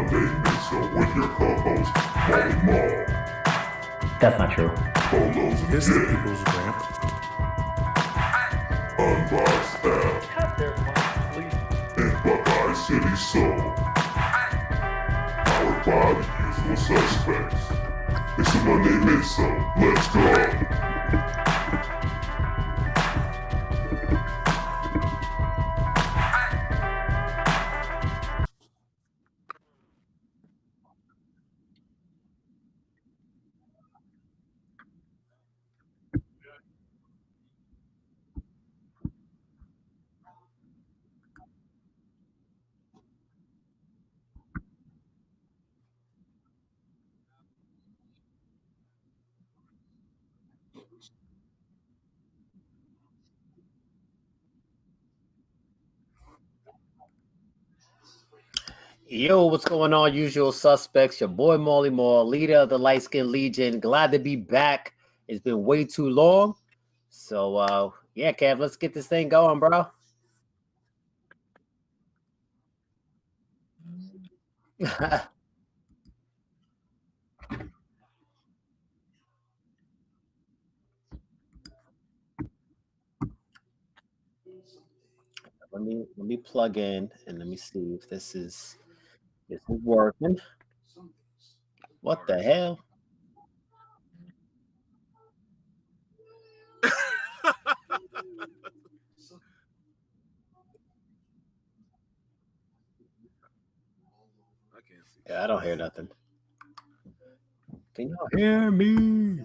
Sunday Midsole with your co-host, Molly Mall. That's not true. Polos This is the People's Ramp. Unboxed L. And Buckeye City Soul. Powered by the usual suspects. It's a Monday Midsole. Let's go. Yo, what's going on, usual suspects? Your boy Molly Moore, leader of the Light Skin Legion. Glad to be back. It's been way too long. So, yeah, Kev, let's get this thing going, bro. Let me plug in and let me see if this is working. What the hell? Yeah, I don't hear nothing. Can y'all hear me?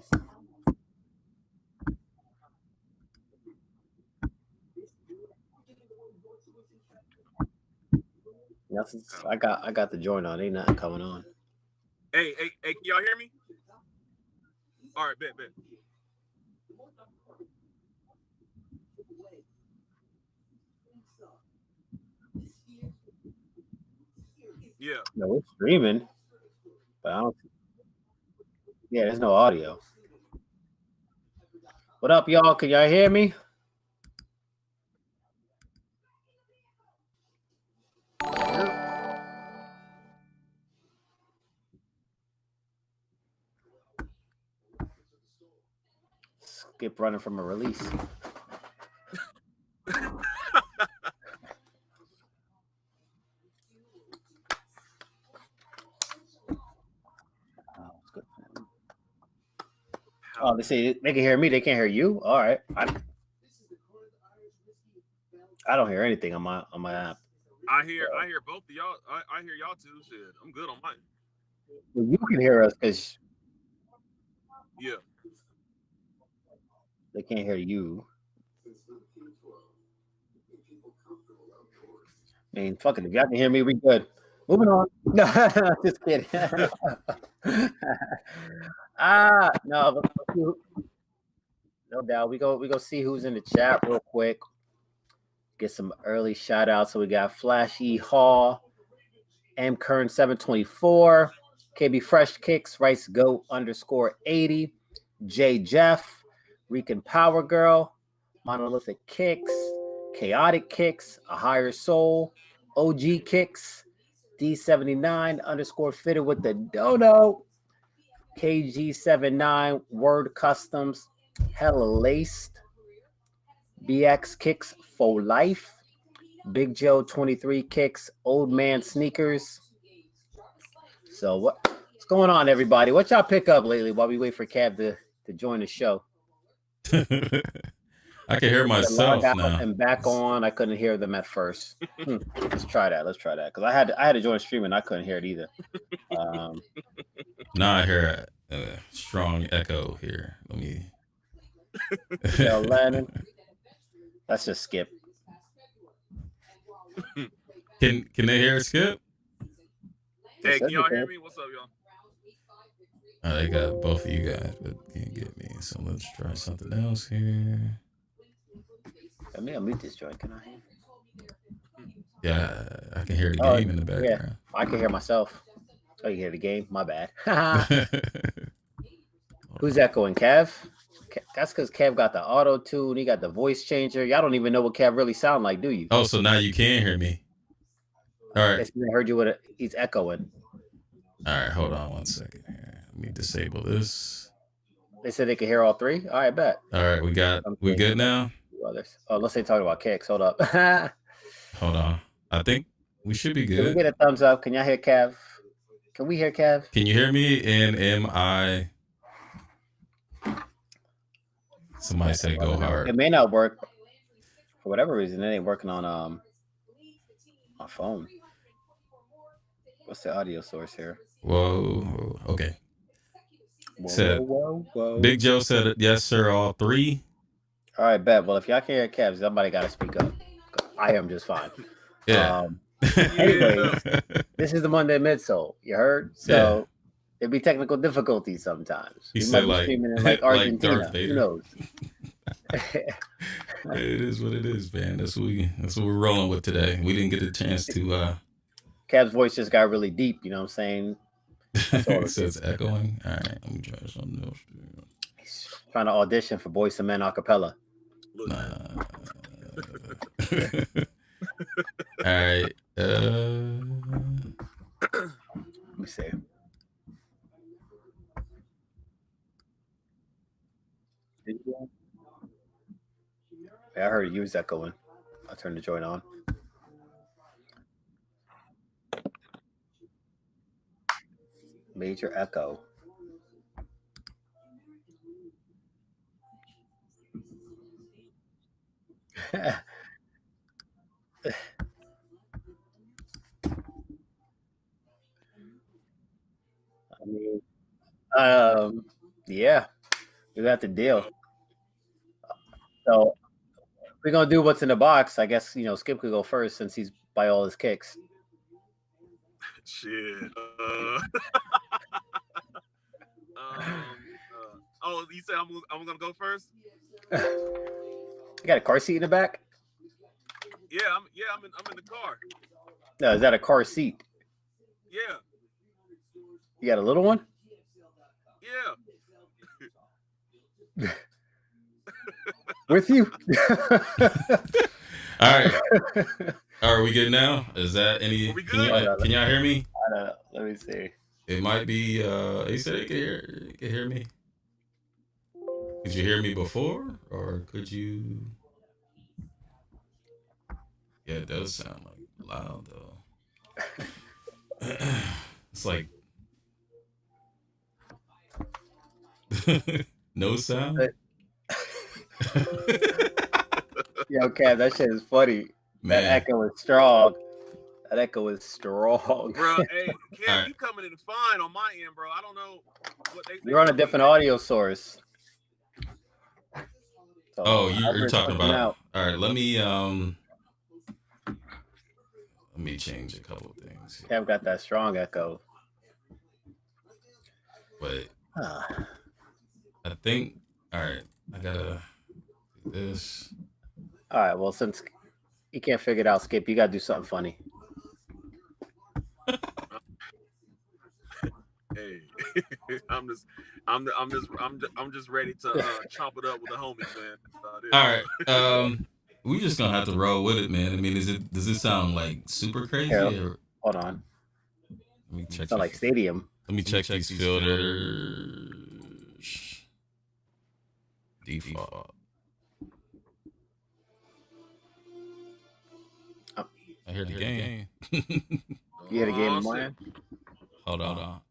Nothing. I got the joint on. Ain't nothing coming on. Hey, can y'all hear me? All right, bet. Yeah. No, we're streaming, but I don't. Yeah, there's no audio. What up, y'all? Can y'all hear me? Skip running from a release. Oh, they say they can hear me. They can't hear you. All right. I don't hear anything on my app. I hear both of y'all. I hear y'all too. Shit, I'm good on mine. Well, you can hear us because yeah, they can't hear you. I mean, fuck it. If y'all can hear me, we good. Moving on. No, just kidding. No, no doubt. We go see who's in the chat real quick. Get some early shout outs. So we got Flashy Hall, M Kern 724, KB Fresh Kicks, Rice Go _80, J Jeff, Rican Power Girl, Monolithic Kicks, Chaotic Kicks, A Higher Soul, OG Kicks, D79 _fitted with the dono, KG79, Word Customs, Hella Laced, BX Kicks for Life, Big Joe 23 Kicks, Old Man Sneakers. So what's going on, everybody? What y'all pick up lately while we wait for Cav to join the show? I can hear myself now. And back on. I couldn't hear them at first. Let's try that. Because I had to join stream and I couldn't hear it either. Now I hear a strong echo here. Let me. Yo, Lennon. Let's just skip. Can they hear Skip? Hey, can y'all hear me? What's up, y'all? They got both of you guys, but can't get me. So let's try something else here. Let me unmute this joint. Can I hear? Yeah, I can hear the game in the background. Yeah, I can hear myself. Oh, you hear the game? My bad. Who's echoing? Kev? That's because Kev got the auto tune. He got the voice changer. Y'all don't even know what Kev really sound like, do you? Oh, so now you can hear me. All right. I heard you with he's echoing. All right, hold on 1 second here. Let me disable this. They said they could hear all three. All right, bet. All right, we good now. Others. Oh, unless they talking about kicks. Hold up. Hold on. I think we should be good. Can we get a thumbs up? Can y'all hear Kev? Can we hear Kev? Can you hear me? And am I? Somebody say go hard. It may not work for whatever reason. It ain't working on my phone. What's the audio source here? Whoa. Okay. Whoa. Big Joe said yes, sir. All three. All right, bet. Well, if y'all can hear Kev, somebody got to speak up. I am just fine. Yeah. Anyways, this is the Monday Midsole. You heard? So it'd be technical difficulties sometimes. He we said might be streaming in like Argentina. Darth Vader. Who knows? It is what it is, man. That's what we're rolling with today. We didn't get a chance to. Kev's voice just got really deep. You know what I'm saying? It says echoing. All right, let me try something else. He's trying to audition for Boys and Men acapella. Nah. All right. Let me see. Yeah, I heard you was echoing. I turned the joint on. Major echo. I mean, yeah, you got the deal. So we're gonna do what's in the box. I guess Skip could go first since he's by all his kicks. Shit. Oh, you said I'm gonna go first. You got a car seat in the back? Yeah, I'm in the car. No, is that a car seat? Yeah. You got a little one? Yeah. With you? All right. Are we good now? Is that any? We Can y'all hear me? I don't know. Let me see. It might be. He said he could hear me. Could you hear me before, or could you? Yeah, it does sound like loud though. It's like no sound. Yo, Cat, that shit is funny. Man. That echo is strong. That echo is strong. Bro, hey, Kev, you coming in fine on my end, bro. I don't know what they. You're on a different audio source. So you're talking about. All right, let me change a couple of things. Kev got that strong echo. But I think. All right, I gotta do this. All right, well, since you can't figure it out, Skip, you gotta do something funny. Hey, I'm just ready to chop it up with the homies, man. All right, we just gonna have to roll with it, man. I mean, does it sound like super crazy? Or... Hold on. Let me check. Sound like stadium. Let me check these filters. Default. I hear the game. You hear the game in mind? Hold on.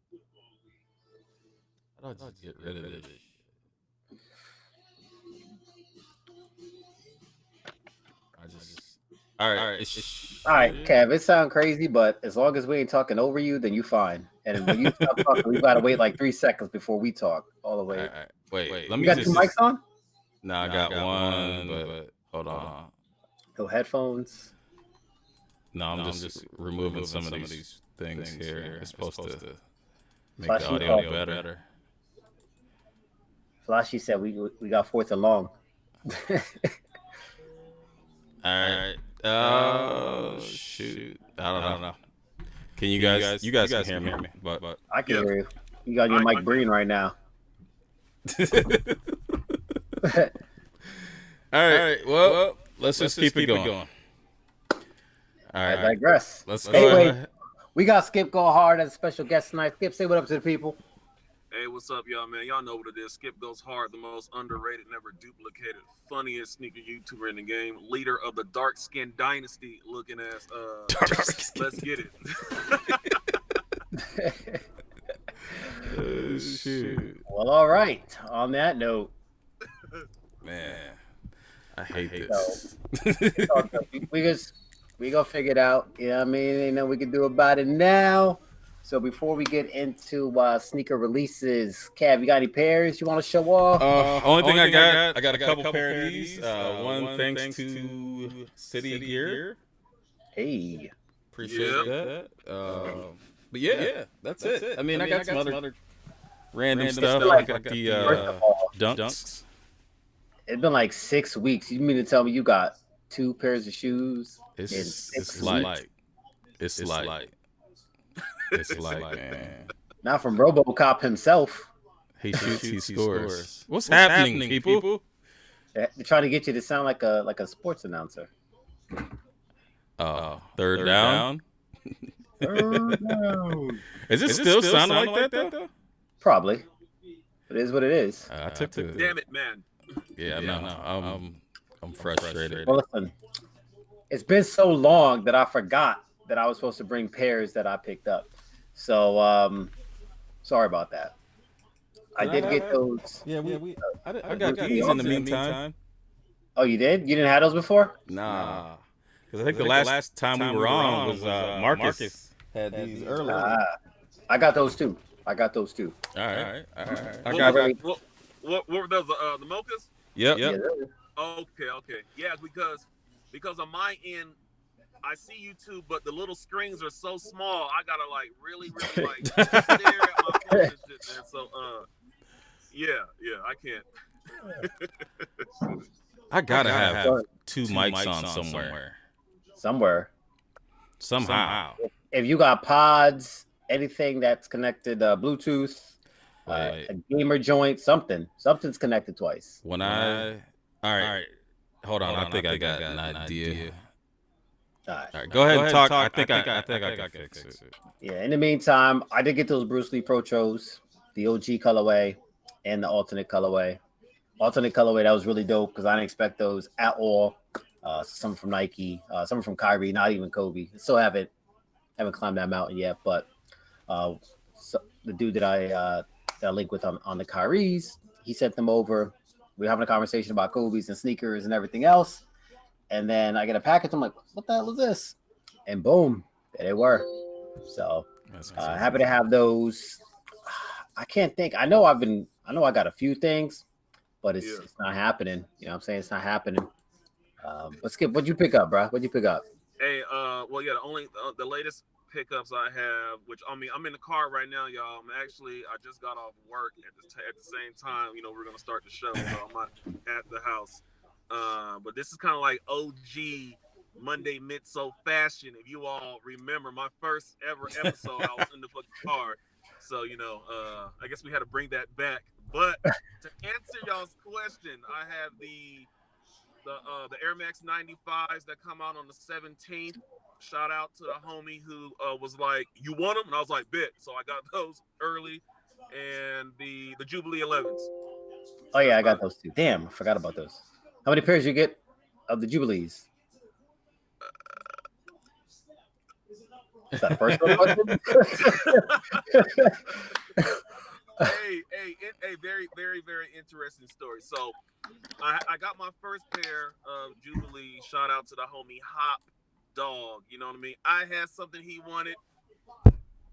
How do I just get rid of it? All right, Kev, it sounds crazy, but as long as we ain't talking over you, then you fine. And when you stop talking, we gotta wait like 3 seconds before we talk all the way. All right. Wait. Let me. You got 2 mics on? No, I got one, but hold on. No headphones. No, I'm just removing some of these things here. It's supposed to make Flashy the audio better. Flashy said we got 4th and long. All right. Shoot. I don't know. Can you guys can hear me? But I can hear you. You got your mic green right now. All right. Well, let's just keep it going. All right. I digress. Let's go. Wait. We got Skip Go Hard as a special guest tonight. Skip, say what up to the people. Hey, what's up, y'all, man? Y'all know what it is. Skip Goes Hard, the most underrated, never duplicated, funniest sneaker YouTuber in the game, leader of the Dark Skin Dynasty, looking ass. Let's get it. Shoot. Well, all right. On that note, Man, I hate this. we gonna figure it out. You know what I mean? Ain't nothing we can do about it now. So before we get into sneaker releases, Cav, you got any pairs you want to show off? Only thing I got a couple pair of these. One thanks to City Gear. Hey, Appreciate that. But yeah, that's it. I mean, I got some other random stuff. I got the Dunks. it's been like 6 weeks. You mean to tell me you got 2 pairs of shoes? It's light. It's light. It's light, man. Not from RoboCop himself. He shoots, he scores. What's happening, people? They're trying to get you to sound like a sports announcer. Third down. Third down. Is it still sounding like that though? Probably. It is what it is. I took the. Damn it, man. Yeah, no. I'm frustrated. Well, listen, it's been so long that I forgot that I was supposed to bring pairs that I picked up. So, sorry about that. I did get those. Yeah, I got these in the meantime. Oh, you did? You didn't have those before? Nah. Because I think the last time we were on was Marcus had these earlier. I got those too. All right. What were those? The mochas? Yep. Okay. Yeah, because on my end, I see you too, but the little screens are so small. I gotta like really like stare at my phone and shit, man. So yeah, I can't. I gotta have 2 mics on somewhere. Somehow. If you got pods, anything that's connected Bluetooth, a gamer joint, something's connected twice. All right. Hold on. I think I got an idea. All right, go ahead and talk. I think I can fix it. Yeah. In the meantime, I did get those Bruce Lee Protros, the OG colorway and the alternate colorway. Alternate colorway, that was really dope because I didn't expect those at all. Some from Nike, some from Kyrie, not even Kobe. Still haven't climbed that mountain yet, but the dude that I linked with on the Kyries, he sent them over. We were having a conversation about Kobe's and sneakers and everything else. And then I get a package. I'm like, what the hell is this? And boom, there they were. So happy to have those. I can't think. I know I got a few things, but it's not happening. You know what I'm saying? It's not happening. But Skip, what'd you pick up, bro? What'd you pick up? Hey, the latest pickups I have, which I'm in the car right now, y'all. I just got off work at the same time. We're gonna start the show, so I'm not at the house. But this is kind of like OG Monday Midsole fashion. If you all remember my first ever episode, I was in the fucking car. So, I guess we had to bring that back. But to answer y'all's question, I have the Air Max 95s that come out on the 17th. Shout out to the homie who was like, you want them? And I was like, bet. So I got those early. And the Jubilee 11s. Oh, yeah, I got those too. Damn, I forgot about those. How many pairs you get of the Jubilees? Is that a personal question? Hey, very, very, very interesting story. So I got my first pair of Jubilee. Shout out to the homie Hop Dog. You know what I mean? I had something he wanted.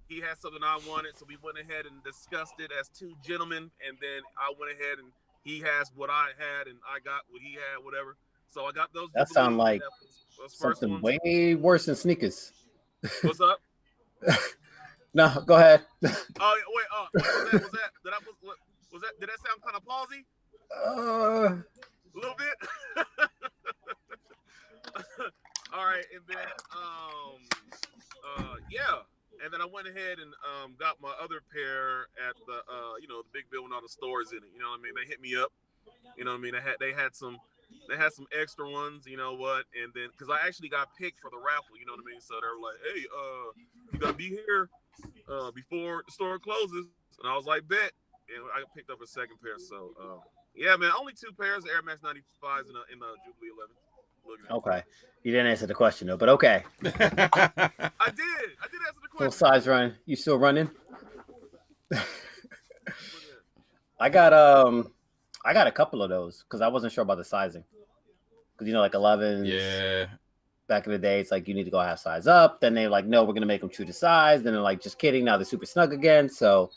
He had something I wanted. So we went ahead and discussed it as two gentlemen. And then I went ahead and he has what I had and I got what he had, whatever. So I got those. That sounds like something way worse than sneakers. What's up? No, go ahead. Oh wait, was that? Did that sound kind of palsy? A little bit. All right, and then yeah, and then I went ahead and got my other pair at the the big bill with all the stores in it. You know what I mean? They hit me up. You know what I mean? They had some they had some extra ones, you know what? And then because I actually got picked for the raffle, you know what I mean? So they were like, "Hey, you gotta be here before the store closes." And I was like, "Bet." And I picked up a second pair. So yeah, man, only 2 pairs of Air Max 95s in the Jubilee 11. Okay. You didn't answer the question though, but okay. I did answer the question. Full size run. You still running? I got a couple of those because I wasn't sure about the sizing. Because like 11s. Yeah. Back in the day, it's like you need to go half size up. Then they're like, no, we're gonna make them true to size. Then they're like, just kidding. Now they're super snug again. So,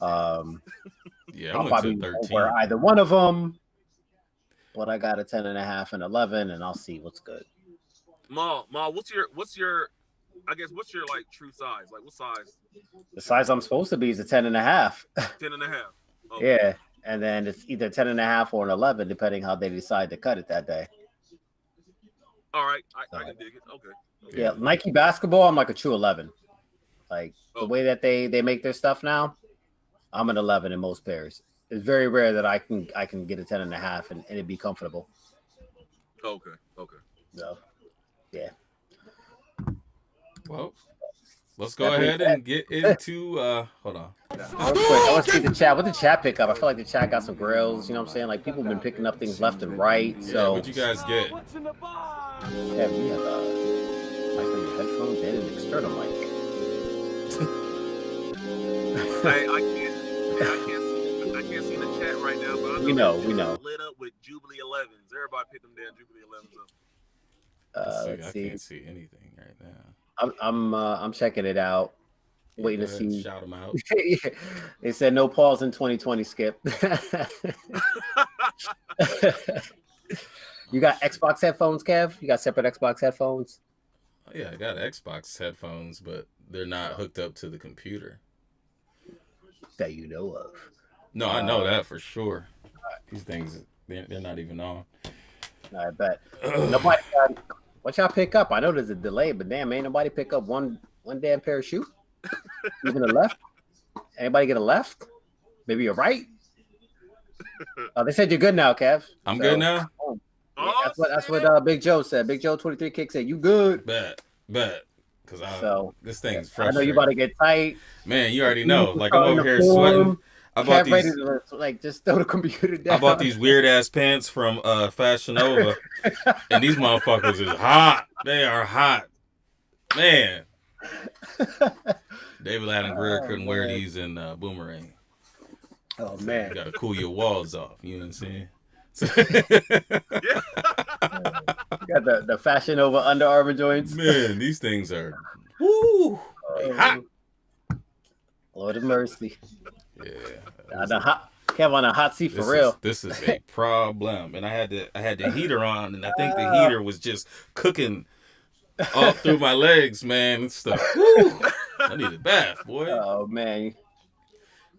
yeah, I'll probably wear either one of them. But I got a 10.5 and 11, and I'll see what's good. Ma, what's your like true size? Like what size? The size I'm supposed to be is a 10.5. 10.5. Okay. Yeah, and then it's either 10.5 or an 11, depending how they decide to cut it that day. All right, I can dig it. Okay. Yeah, Nike basketball, I'm like a true 11. Like the way that they make their stuff now, I'm an 11 in most pairs. It's very rare that I can get a 10.5 and it'd be comfortable. Okay. So, yeah. Well, let's go ahead and get into hold on. Real quick, I want to see the chat. What the chat pick up? I feel like the chat got some grills. You know what I'm saying? Like people have been picking up things left and right. So what'd you guys get? Yeah, we have mic for your headphones and an external mic. I can't see the chat right now, but we know. Lit up with Jubilee 11s. Everybody picked them damn Jubilee 11s up. Let's see. I can't see anything right now. I'm checking it out. Waiting to see. Shout them out. They said no pause in 2020. Skip. You got Xbox headphones, Kev? You got separate Xbox headphones? Oh, yeah, I got Xbox headphones, but they're not hooked up to the computer. That you know of. No, I know that for sure. These things, they're not even on. I bet. Nobody got, what y'all pick up? I know there's a delay, but damn, ain't nobody pick up one damn pair of shoe? Even a left? Anybody get a left? Maybe a right? They said you're good now, Kev. I'm good now? Yeah, that's what Big Joe said. Big Joe 23 Kick said, you good? Bet. Because this thing is I frustrating. know you about to get tight. Man, you already know. Like, I'm over here sweating. I bought ready to, like, just throw the computer down. I bought these weird-ass pants from Fashion Nova, and these motherfuckers is hot. They are hot. Man. David Adam Greer couldn't wear these in Boomerang. Oh, man. You got to cool your walls off. You know what I'm saying? You got the Fashion Nova Under Armour joints. Man, these things are hot. Lord of mercy. Yeah. Kev on a hot seat for real. This is a problem. And I had the heater on, and I think the heater was just cooking all through my legs, man. And stuff. I need a bath, boy. Oh man.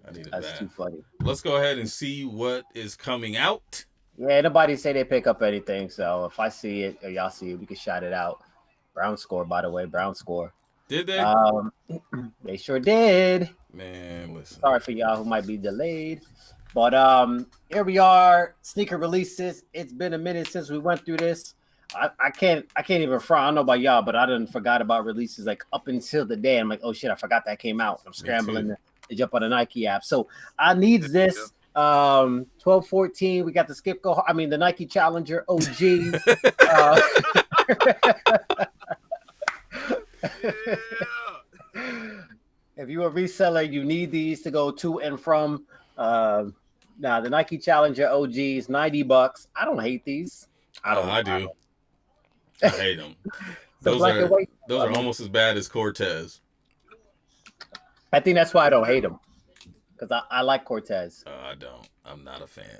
I need a That's bath. too funny. Let's go ahead and see what is coming out. Yeah, nobody say they pick up anything. So if I see it or y'all see it, we can shout it out. Brown score, by the way. Brown score. Did they? They sure did. Man, listen. Sorry for y'all who might be delayed. But here we are. Sneaker releases. It's been a minute since we went through this. I can't even front. I don't know about y'all, but I done forgot about releases like up until the day. I'm like, oh shit, I forgot that came out. I'm scrambling to jump on the Nike app. So I needs this. 12-14. We got the the Nike Challenger OG. If you're a reseller, you need these to go to and from. Now the Nike Challenger OGs, $90. I don't hate these. I do. I hate them. Those are almost as bad as Cortez. I think that's why I don't hate them. Because I like Cortez. I don't. I'm not a fan. It's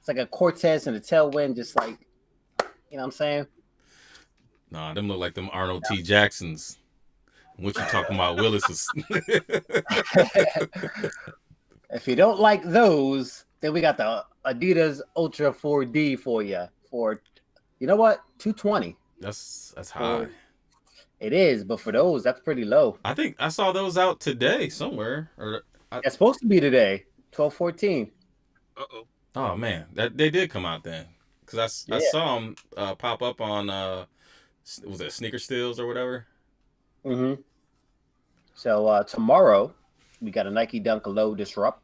like a Cortez and a tailwind, just like, you know what I'm saying? Nah, them look like them Arnold T. Jacksons. What you talking about, Willis's? If you don't like those, then we got the Adidas Ultra 4D for you. For, you know what? $220. That's high. It is, but for those, that's pretty low. I think I saw those out today somewhere. It's supposed to be today, 12-14. Uh-oh. Oh, man. They did come out then. Because I saw them pop up on, was it Sneaker Steals or whatever? Mm-hmm. So tomorrow, we got a Nike Dunk Low Disrupt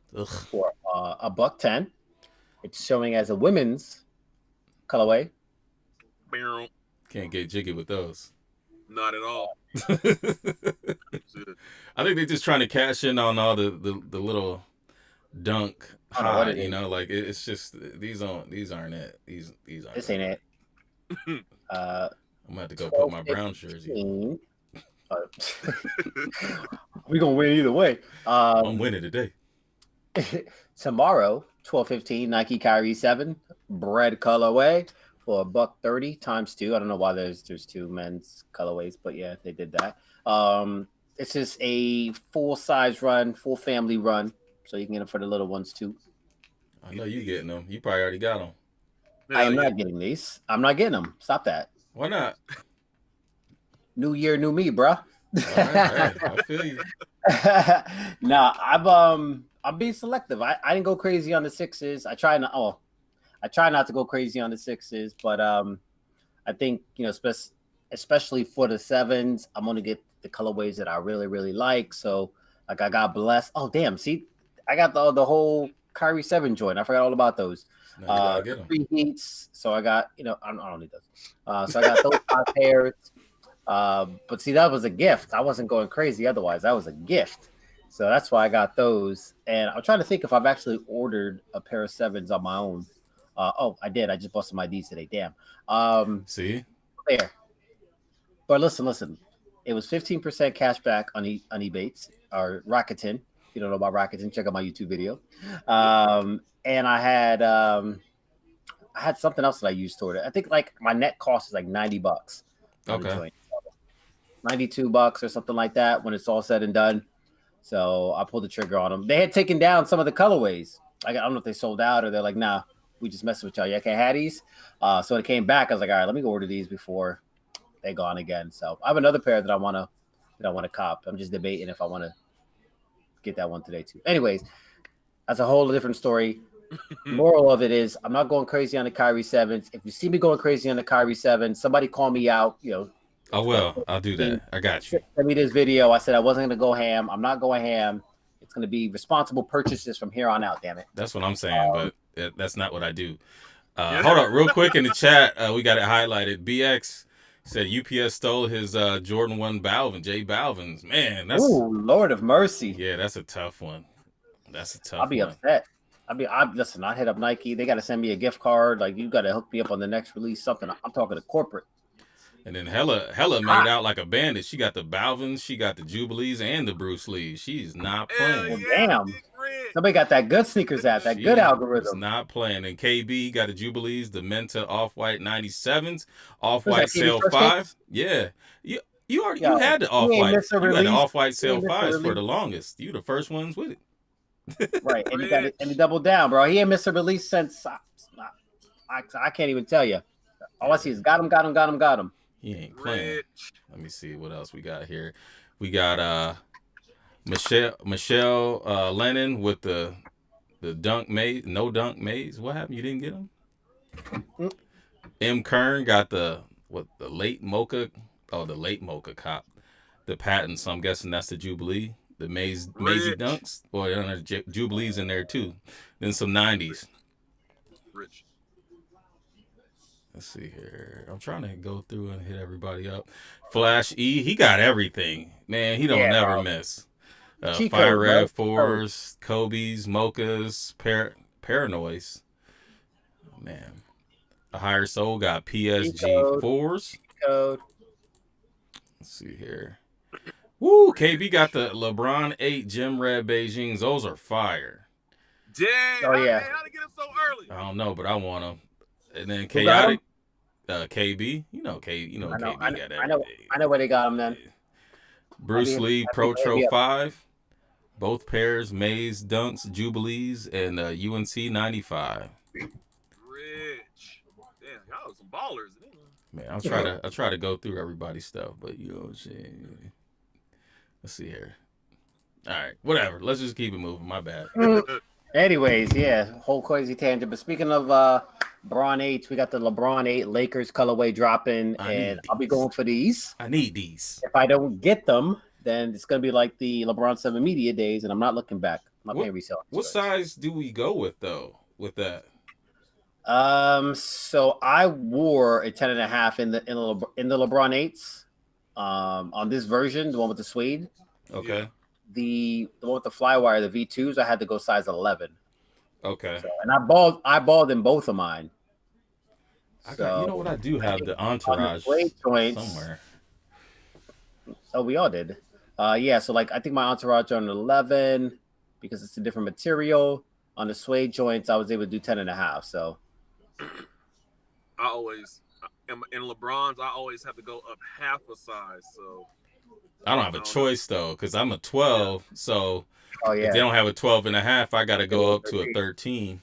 for $110. It's showing as a women's colorway. Bow. Can't get jiggy with those. Not at all. I think they're just trying to cash in on all the little dunk high, you know, like it's just these aren't it. These aren't. This ain't it. I'm gonna have to go put my brown jersey. We're gonna win either way. I'm winning today. Tomorrow, 12:15, Nike Kyrie 7 bread colorway for $130 times 2. I don't know why there's 2 men's colorways, but yeah, they did that. It's just a full size run, full family run, so you can get them for the little ones too. I know you getting them. You probably already got them. I am not getting these. I'm not getting them. Stop that. Why not? New year, new me, bro. All right, I feel you. Nah, I'm being selective. I didn't go crazy on the 6s. I try not to go crazy on the 6s, but I think, you know, especially for the 7s, I'm gonna get the colorways that I really, really like. So like I got blessed. Oh damn, see, I got the whole Kyrie 7 joint. I forgot all about those. 3 heats. So I got, you know, I don't need those. So I got those 5 pairs. But see, that was a gift. I wasn't going crazy otherwise. That was a gift. So that's why I got those. And I'm trying to think if I've actually ordered a pair of 7s on my own. Oh, I did. I just bought some IDs today. Damn. See? There. But listen. It was 15% cash back on Ebates or Rakuten. If you don't know about Rakuten, check out my YouTube video. And I had something else that I used toward it. I think like my net cost is like $90. Okay. $92 or something like that when it's all said and done. So I pulled the trigger on them. They had taken down some of the colorways. I don't know if they sold out or they're like, nah, we just messing with y'all. Yeah, I can't have these. So it came back. I was like, all right, let me go order these before they gone again. So I have another pair that I want to cop. I'm just debating if I want to get that one today too. Anyways, that's a whole different story. Moral of it is I'm not going crazy on the Kyrie 7s. If you see me going crazy on the Kyrie 7, somebody call me out, you know. Oh, well, I'll do that. I got you. Send me this video. I said I wasn't going to go ham. I'm not going ham. It's going to be responsible purchases from here on out, damn it. That's what I'm saying, but that's not what I do. Hold up, real quick in the chat. We got it highlighted. BX said UPS stole his Jordan 1 Balvin, J Balvin's. Man, that's... Ooh, Lord of mercy. Yeah, that's a tough one. That's a tough one. I'll be upset. Listen, I hit up Nike. They got to send me a gift card. Like, you got to hook me up on the next release, something. I'm talking to corporate. And then Hella made out like a bandit. She got the Balvins, she got the Jubilees, and the Bruce Lees. She's not playing. Yeah, damn. Somebody got that good sneakers out, that good algorithm. Not playing. And KB got the Jubilees, the Menta Off-White 97s, Off-White Sale 5. Yeah. You had the Off-White. You had the Off-White Sale 5s for the longest. You the first ones with it. Right, and he doubled down, bro. He ain't missed a release since I can't even tell you. All I see is got him. He ain't playing. Let me see what else we got here. We got Michelle Lennon with the dunk maze, no dunk maze. What happened? You didn't get him? M. Kern got the late mocha. Oh, the late mocha cop. The patent. So I'm guessing that's the Jubilee. The mazy dunks. Boy, there's Jubilees in there too. Then some 90s. Rich. Let's see here. I'm trying to go through and hit everybody up. Flash E, he got everything. Man, he don't never miss. Fire Red 4s, Kobe's, Mochas, Paranoids. Man. A Higher Soul got PSG 4s. Let's see here. Woo, KB got the LeBron 8 Gym Red Beijings. Those are fire. Dang. Oh, yeah. How to get them so early? I don't know, but I want them. And then Chaotic, KB. You know KB got everything. I know where they got them then. Bruce Lee Pro Tro 5. Both pairs, Maze Dunks, Jubilees, and UNC 95. Rich. Damn, y'all are some ballers. Man, I'll try to go through everybody's stuff, but you know what I'm saying. Let's see here. All right, whatever. Let's just keep it moving. My bad. Anyways, yeah, whole crazy tangent. But speaking of LeBron 8s. We got the LeBron 8 Lakers colorway dropping, and I'll be going for these. I need these. If I don't get them, then it's gonna be like the LeBron 7 media days, and I'm not looking back. I'm not paying resale. What size do we go with though? With that? So I wore a 10.5 in the LeBron 8s. On this version, the one with the suede. Okay. The one with the Flywire, the V2s, I had to go size 11. Okay. So, and I balled in both of mine. So, you know what? I do have the Entourage somewhere. Oh, we all did. Yeah. So like, I think my Entourage on 11 because it's a different material. On the suede joints, I was able to do 10.5. So I always in LeBron's, I always have to go up half a size. So I don't have a choice though, because I'm a 12. So if they don't have a 12.5, I got to go up to a 13.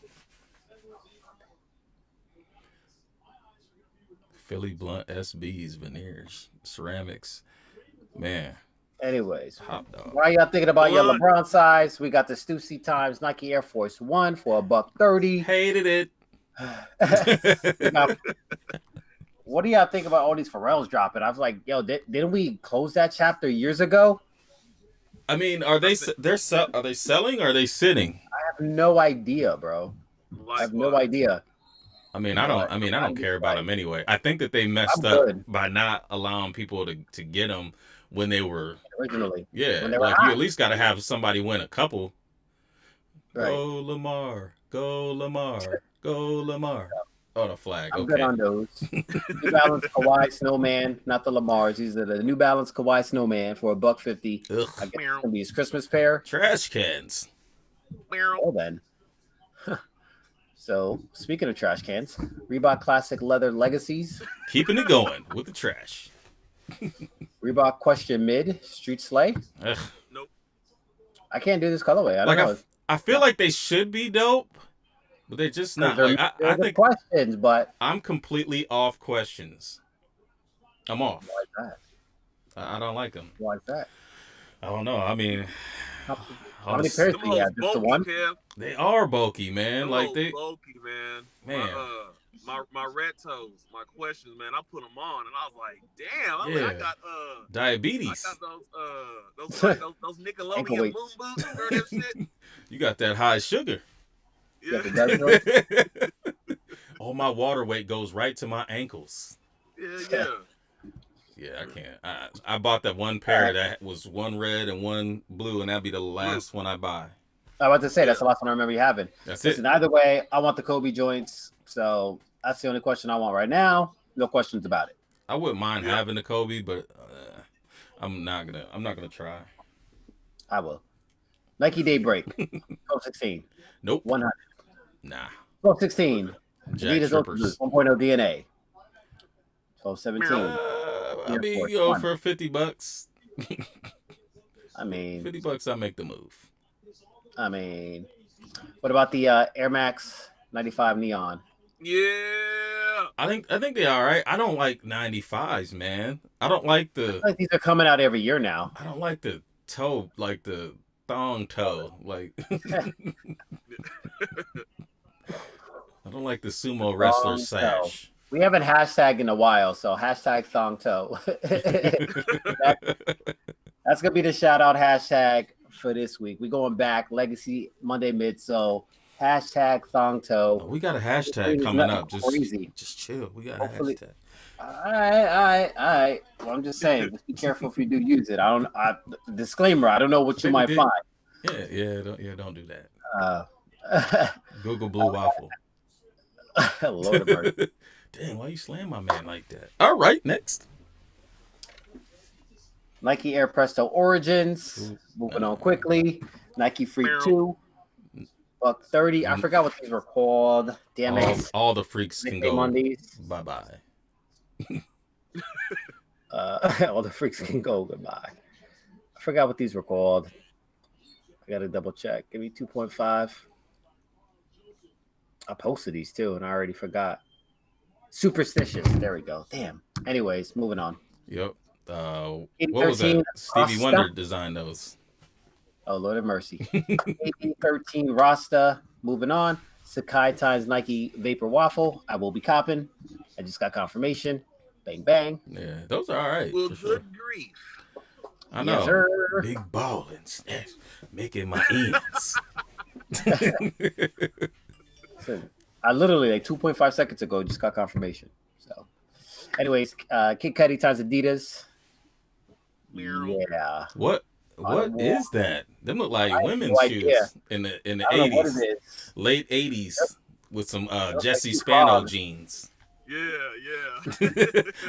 Philly Blunt SBs, veneers, ceramics, man. Anyways, hot dog. Why y'all thinking about your LeBron size? We got the Stussy Times Nike Air Force One for $130. Hated it. What do y'all think about all these Pharrells dropping? I was like, yo, didn't we close that chapter years ago? I mean, are they selling or are they sitting? I have no idea, bro. I have no idea. I don't care about them anyway. I think that they messed up by not allowing people to get them when they were originally. Yeah, like you at least got to have somebody win a couple. Right. Go Lamar, go Lamar, go Lamar. Oh, the flag. I'm good on those. New Balance Kawhi Snowman, not the Lamars. These are the New Balance Kawhi Snowman for $150. I guess it's gonna be his Christmas pair. Trash cans. Well then. So speaking of trash cans, Reebok Classic Leather Legacies. Keeping it going with the trash. Reebok Question Mid Street Slay. Nope. I can't do this colorway. I don't know. I feel like they should be dope, but they're just not. Like, I think questions, but I'm completely off questions. I'm off. Why is that? I don't like them. Why is that? I don't know. I mean, how many pairs do you have? Just the one? They are bulky, man. Like they bulky, man. My red toes, my questions, man. I put them on, and I was like, damn. I got diabetes. I got those Nickelodeon moon boots or that shit. You got that high sugar. Yeah. All my water weight goes right to my ankles. Yeah. Yeah, I can't. I bought that one pair that was one red and one blue, and that'd be the last one I buy. I was about to say that's the last one I remember you having. Listen, either way, I want the Kobe joints, so that's the only question I want right now. No questions about it. I wouldn't mind having the Kobe, but I'm not gonna try. I will. Nike Daybreak, 1216. Nope. 100. Nah. 1216. Adidas Ultra 1.0 DNA. 1217. I mean, for $50. I mean, $50, I make the move. I mean, what about the Air Max 95 Neon? Yeah, I think they're all right. I don't like 95s, man. I don't like the. I feel like these are coming out every year now. I don't like the toe, like the thong toe, like. I don't like the sumo wrestler sash. We haven't hashtagged in a while, so hashtag thong toe. That's gonna be the shout out hashtag for this week. We going back Legacy Monday Midsole. Hashtag thong toe. We got a hashtag coming up. Just chill. We got a hashtag. All right. Well, I'm just saying, just be careful if you do use it. Disclaimer. I don't know what you might find. Don't do that. Google Blue Waffle. Lord of mercy. Dang, why you slam my man like that? All right, next. Nike Air Presto Origins. Moving on quickly. Nike Freak 2. $130. I forgot what these were called. Damn it. All the freaks can go. Bye-bye. All the freaks can go goodbye. I forgot what these were called. I got to double check. Give me 2.5. I posted these too, and I already forgot. Superstitious. There we go. Damn. Anyways, moving on. Yep. What was that? Stevie Wonder designed those. Oh, Lord of mercy. 13 Rasta. Moving on. Sakai times Nike Vapor Waffle. I will be copping. I just got confirmation. Bang bang. Yeah, those are all right. Well, for good sure. grief. I know. Yes, sir. Big ballin', making my ends. So, I literally like 2.5 seconds ago just got confirmation. So, anyways, Kid Cudi times Adidas. Yeah. What is that? Them look like women's shoes in the I don't know what it 80s, is. late 80s, with some Jesse like Spano jeans. Yeah.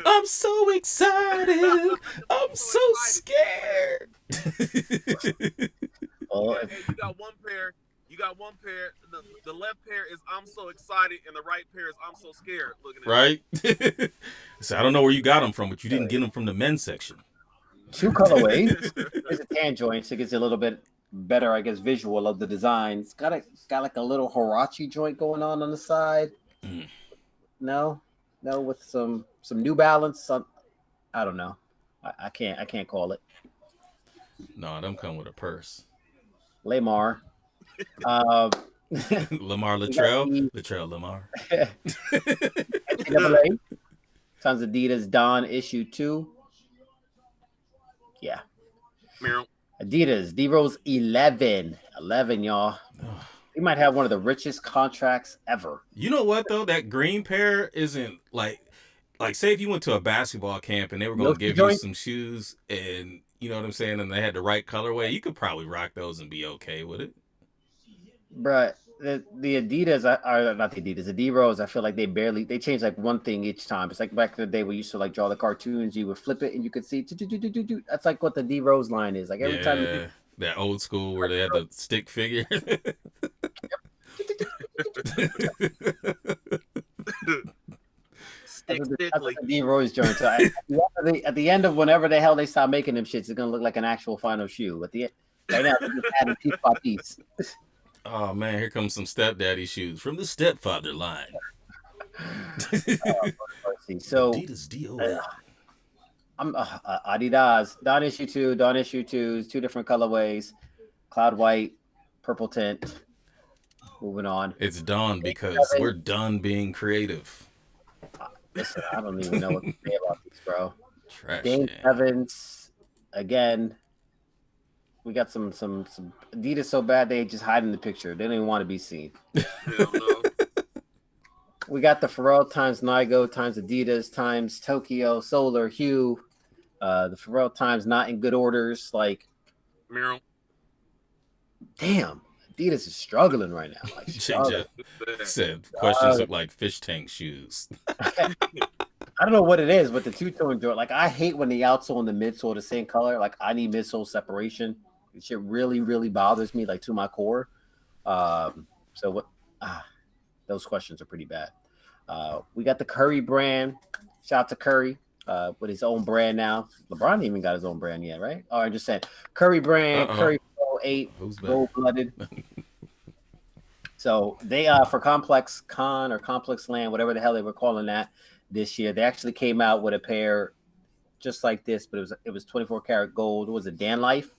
I'm so excited. I'm so scared. Oh, You got one pair. The left pair is I'm so excited, and the right pair is I'm so scared. Looking at Right? So I don't know where you got them from, but you didn't get them from the men's section. 2 colorways. There's a tan joint, so it gives you a little bit better, I guess, visual of the design. It's got like a little Huarache joint going on the side. No, with some New Balance. I don't know. I can't call it. No, them come with a purse. Lamar. Lamar Latrell Lamar. NCAA times Adidas Don issue 2. Yeah. Adidas D-Rose 11, y'all. We might have one of the richest contracts ever. You know what though? That green pair isn't like say if you went to a basketball camp and they were going to give you some shoes and you know what I'm saying, and they had the right colorway, you could probably rock those and be okay with it. Bruh, the Adidas are not the Adidas, the D-Rose, I feel like they change like one thing each time. It's like back in the day we used to like draw the cartoons, you would flip it and you could see that's like what the D-Rose line is. Like every time that old school where they had the stick figure. That's the D-Rose joint. So at the end of whenever the hell they stop making them shits, it's gonna look like an actual final shoe. At the end, right now, they're just adding piece by piece. Oh man, here comes some stepdaddy shoes from the stepfather line. So Adidas DOL. I'm Adidas Don issue 2, Don issue 2, 2 different colorways, cloud white, purple tint. Moving on. It's done because we're done being creative. Listen, I don't even know what to say about these, bro. Trash. Dane Evans again. We got some Adidas so bad they just hide in the picture. They don't even want to be seen. We got the Pharrell times Nigo times Adidas times Tokyo Solar Hue. The Pharrell times not in good orders. Like, damn, Adidas is struggling right now. Like, said questions look like fish tank shoes. I don't know what it is, but the two-tone joint. Like, I hate when the outsole and the midsole are the same color. Like, I need midsole separation. It shit really, really bothers me, like to my core. So what? Those questions are pretty bad. We got the Curry brand. Shout out to Curry with his own brand now. LeBron ain't even got his own brand yet, right? Oh, I'm just saying Curry brand. Curry 8 gold blooded. So they for Complex Con or Complex Land, whatever the hell they were calling that this year, they actually came out with a pair just like this, but it was 24 karat gold. It was a Dan Life.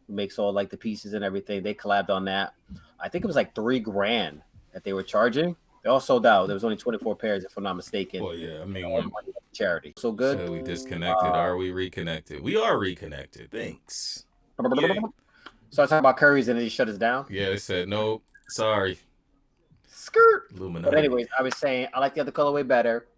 Makes all like the pieces and everything. They collabed on that. I think it was like $3,000 that they were charging. They all sold out. There was only 24 pairs, if I'm not mistaken. Well, yeah, I mean, charity. So good. So we disconnected. Are we reconnected? We are reconnected. Thanks. So I talked about Curry's and then he shut us down. Yeah, they said no. Sorry. Skirt. Illuminati. But anyways, I was saying I like the other colorway better.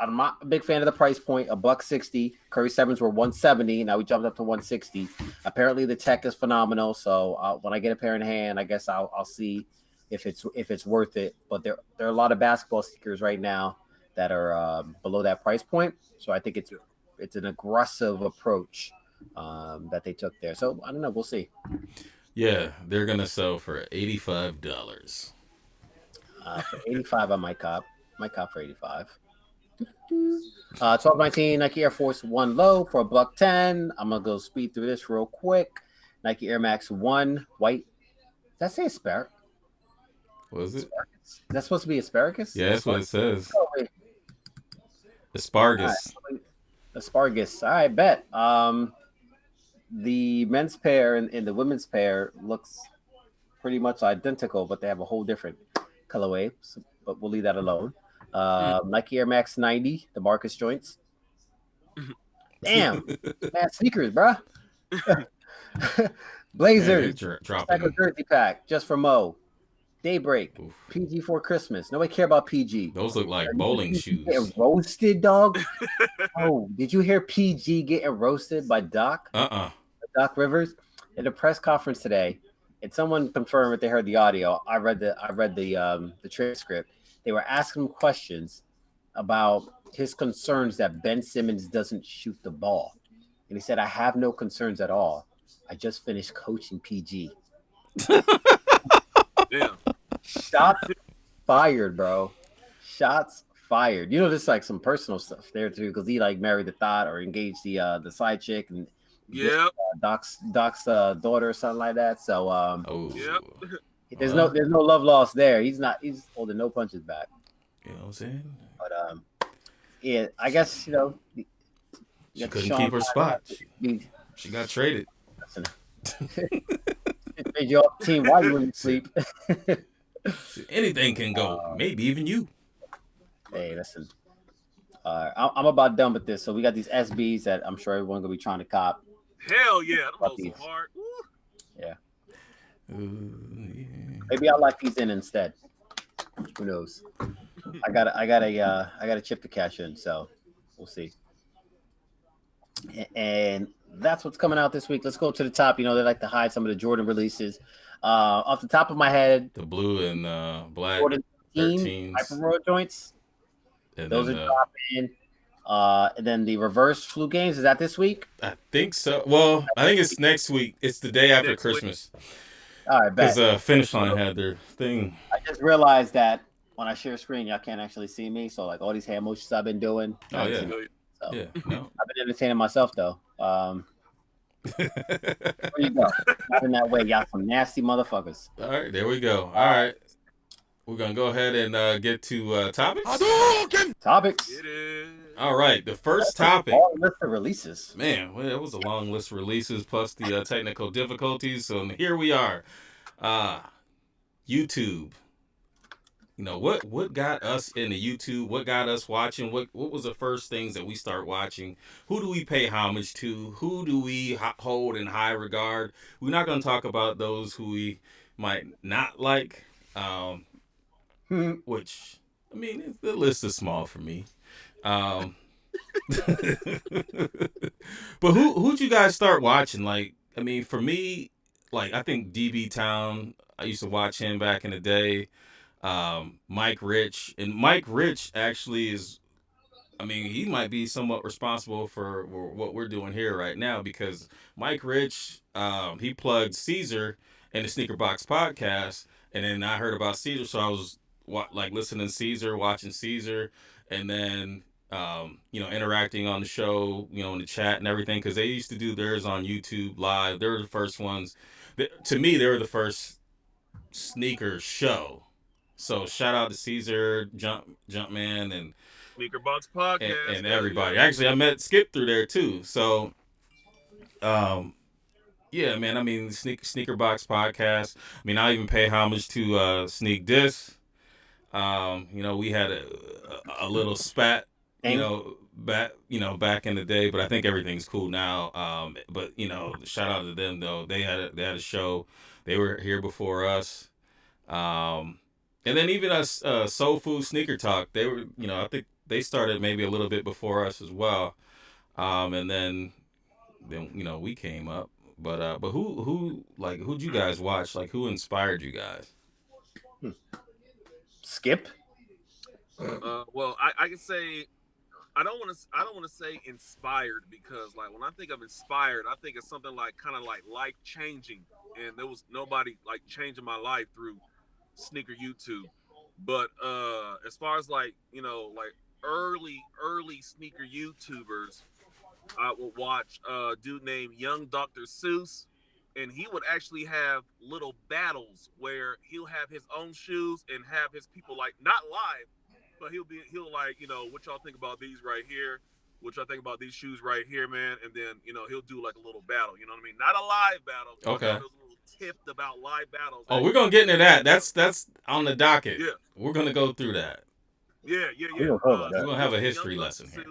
I'm not a big fan of the price point. $160. Curry 7s were $170. Now we jumped up to $160. Apparently the tech is phenomenal. So when I get a pair in hand, I guess I'll see if it's worth it. But there are a lot of basketball sneakers right now that are below that price point. So I think it's an aggressive approach that they took there. So I don't know. We'll see. Yeah, they're gonna sell for $85. For 85, I might cop. For 85. 1219 Nike Air Force 1 low for $110. I'm gonna go speed through this real quick. Nike Air Max 1 white. Does that say asparagus? Was it? Is that supposed to be asparagus? Yeah, that's what it says. Oh, wait. Asparagus. Right. Asparagus. All right, bet. The men's pair and the women's pair looks pretty much identical, but they have a whole different colorway, but we'll leave that alone. Nike Air Max 90, the Marcus joints. Damn, man, sneakers, bro. Blazers, dropping jersey pack just for Mo. Daybreak, Oof. PG for Christmas. Nobody care about PG. Those look like bowling shoes. Getting roasted, dog. Oh, did you hear PG getting roasted by Doc? Doc Rivers at a press conference today, and someone confirmed that they heard the audio. I read the transcript. They were asking him questions about his concerns that Ben Simmons doesn't shoot the ball, and he said, "I have no concerns at all. I just finished coaching PG." Yeah. Shots fired, bro. Shots fired. You know, just like some personal stuff there too, because he like married the thought or engaged the side chick and Doc's daughter or something like that. So there's no love lost there. He's holding no punches back. You know what I'm saying? But yeah, I guess you know she couldn't keep her spot. She got traded. Made you off the team while you were asleep. Anything can go. Maybe even you. Hey, listen. I'm about done with this. So we got these SBs that I'm sure everyone's gonna be trying to cop. Hell yeah, that was so hard. Woo. Yeah. Yeah. Maybe I'll lock these in instead. Who knows? I got a chip to cash in, so we'll see. And that's what's coming out this week. Let's go to the top. You know, they like to hide some of the Jordan releases. Off the top of my head, the blue and black Jordan 13s. Hyper Road joints. And those are dropping. And then the reverse flu games, is that this week? I think so. Well, I think it's next week. It's the day after Christmas. All right, because Finish Line had their thing. I just realized that when I share screen, y'all can't actually see me. So like all these hand motions I've been doing. Oh yeah. So, yeah. No. I've been entertaining myself though. There you go. Not in that way. Y'all some nasty motherfuckers. All right, there we go. All right. We're going to go ahead and get to topics. Topics. All right, the first topic. Long list of releases. Man, well, it was a long list of releases plus the technical difficulties. So here we are. YouTube. You know, what got us into YouTube? What got us watching? What was the first things that we start watching? Who do we pay homage to? Who do we hold in high regard? We're not going to talk about those who we might not like, which, I mean, the list is small for me. But who'd you guys start watching? Like, I mean, for me, like, I think DB Town, I used to watch him back in the day. Mike Rich, and Mike Rich actually is, I mean, he might be somewhat responsible for what we're doing here right now, because Mike Rich, he plugged Caesar in the Sneaker Box podcast, and then I heard about Caesar, so I was like listening to Caesar, watching Caesar, and then you know, interacting on the show, you know, in the chat and everything, because they used to do theirs on YouTube live. They were the first ones. To me, they were the first sneaker show. So shout out to Caesar, Jumpman, and Sneaker Box Podcast, and everybody. Actually, I met Skip through there too. So, yeah, man. I mean, Sneaker Box Podcast. I mean, I even pay homage to Sneak Diss. You know, we had a little spat, you know, back in the day, but I think everything's cool now. But you know, shout out to them though. They had a show. They were here before us. And then even us, Soul Food Sneaker Talk, they were, you know, I think they started maybe a little bit before us as well. And then you know, we came up. But who'd you guys watch? Like, who inspired you guys? Skip. Well, I can say I don't want to say inspired, because like when I think of inspired, I think it's something like kind of like life changing, and there was nobody like changing my life through sneaker YouTube. But as far as like, you know, like early sneaker YouTubers, I would watch a dude named Young Dr. Seuss, and he would actually have little battles where he'll have his own shoes and have his people, like, not live, but he'll like, you know, what y'all think about these right here? What y'all think about these shoes right here, man? And then, you know, he'll do like a little battle, you know what I mean? Not a live battle. Okay. Those little tiffed about live battles. Oh, we're gonna get into that. That's on the docket. Yeah. We're gonna go through that. Yeah. We're gonna have a history lesson here.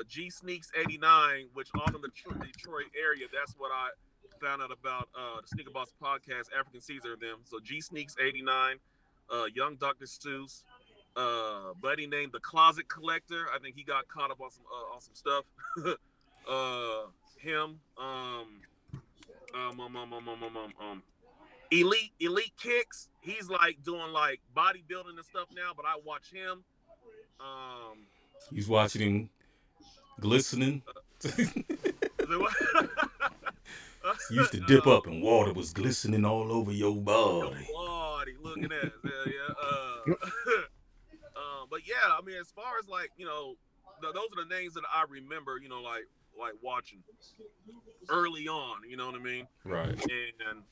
G Sneaks 89, which all in the Detroit area. That's what I found out about the Sneaker Boss podcast, African Caesar them. So G Sneaks 89, young Dr. Seuss, buddy named the Closet Collector. I think he got caught up on some stuff. Him, Elite Kicks. He's like doing like bodybuilding and stuff now, but I watch him. He's watching him glistening. Used to dip up and water was glistening all over your body. Looking at it. Yeah. But yeah, I mean, as far as like, those are the names that I remember, like watching early on, you know what I mean? Right. And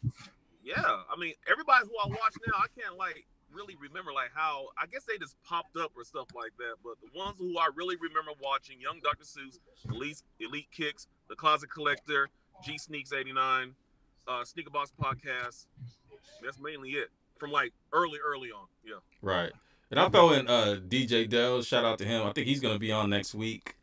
yeah, I mean, everybody who I watch now, I can't like really remember like how, I guess they just popped up or stuff like that. But the ones who I really remember watching, young Dr. Seuss, Elite Kicks, The Closet Collector, G Sneaks 89, Sneaker Boss Podcast. That's mainly it from like early on. Yeah. Right. And I'll throw in DJ Dell. Shout out to him. I think he's going to be on next week.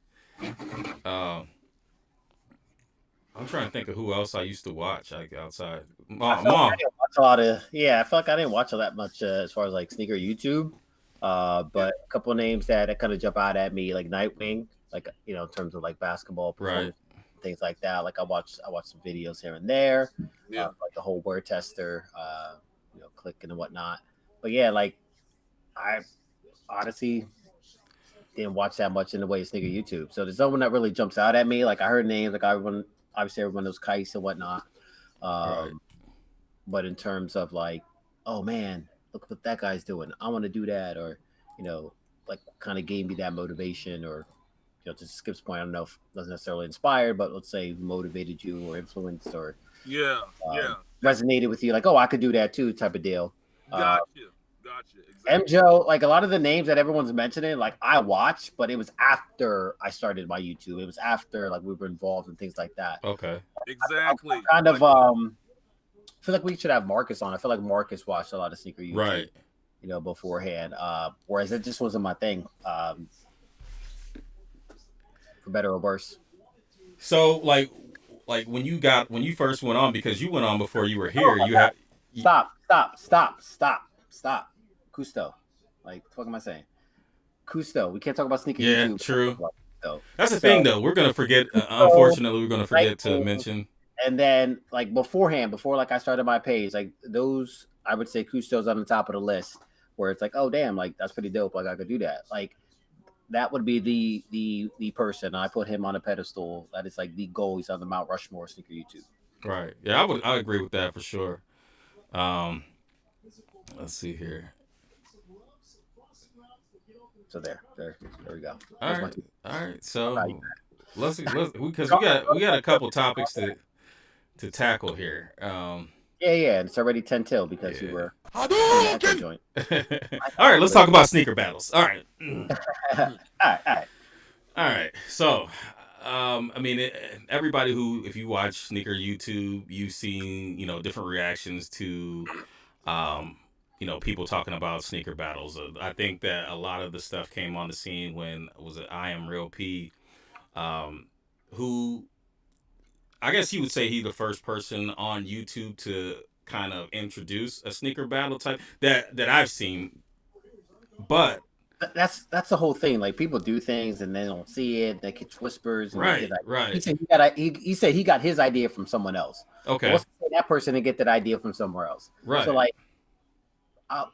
I'm trying to think of who else I used to watch like outside. Mom. I feel like I didn't watch all that much as far as like sneaker YouTube. But a couple of names that kind of jump out at me, like Nightwing, like in terms of like basketball performance, things like that. Like I watched some videos here and there, like the whole word tester, clicking and whatnot. But yeah, like I honestly didn't watch that much in the way of sneaker YouTube. So there's no one that really jumps out at me. Like I heard names, like obviously everyone knows Kice and whatnot. But in terms of like, oh man, look what that guy's doing, I want to do that, or like kind of gave me that motivation, or to Skip's point, I don't know if it wasn't necessarily inspired, but let's say motivated you or influenced or resonated with you, like, oh, I could do that too, type of deal. Gotcha. Exactly. MJO, like a lot of the names that everyone's mentioning, like I watched, but it was after I started my YouTube. It was after like we were involved and things like that. Okay. Exactly. I kind of I feel like we should have Marcus on. I feel like Marcus watched a lot of sneaker YouTube, right? Beforehand. Whereas it just wasn't my thing. For better or worse. So like when you first went on, because you went on before you were here, Stop. Cousteau. Like, what am I saying? Cousteau. We can't talk about sneaker YouTube. Yeah, true. That's the thing, though. We're gonna forget. Unfortunately, we're gonna forget to mention. And then, like before like I started my page, like those, I would say Cousteau's on the top of the list. Where it's like, oh damn, like that's pretty dope. Like I could do that. Like that would be the person. I put him on a pedestal. That is like the goal. He's on the Mount Rushmore sneaker YouTube. Right. Yeah, I agree with that for sure. Let's see here. So there we go. All right. So let's because we got a couple topics to tackle here. And it's already 10 till because you were joint. All right, let's talk about sneaker battles. All right. All right. So, I mean, everybody who, if you watch sneaker YouTube, you've seen, different reactions to, people talking about sneaker battles. I think that a lot of the stuff came on the scene when I Am Real P, who I guess you would say he's the first person on YouTube to kind of introduce a sneaker battle type that I've seen. But that's the whole thing. Like people do things and they don't see it. They catch whispers. And right. He said he got his idea from someone else. Okay. That person to get that idea from somewhere else. Right. So like,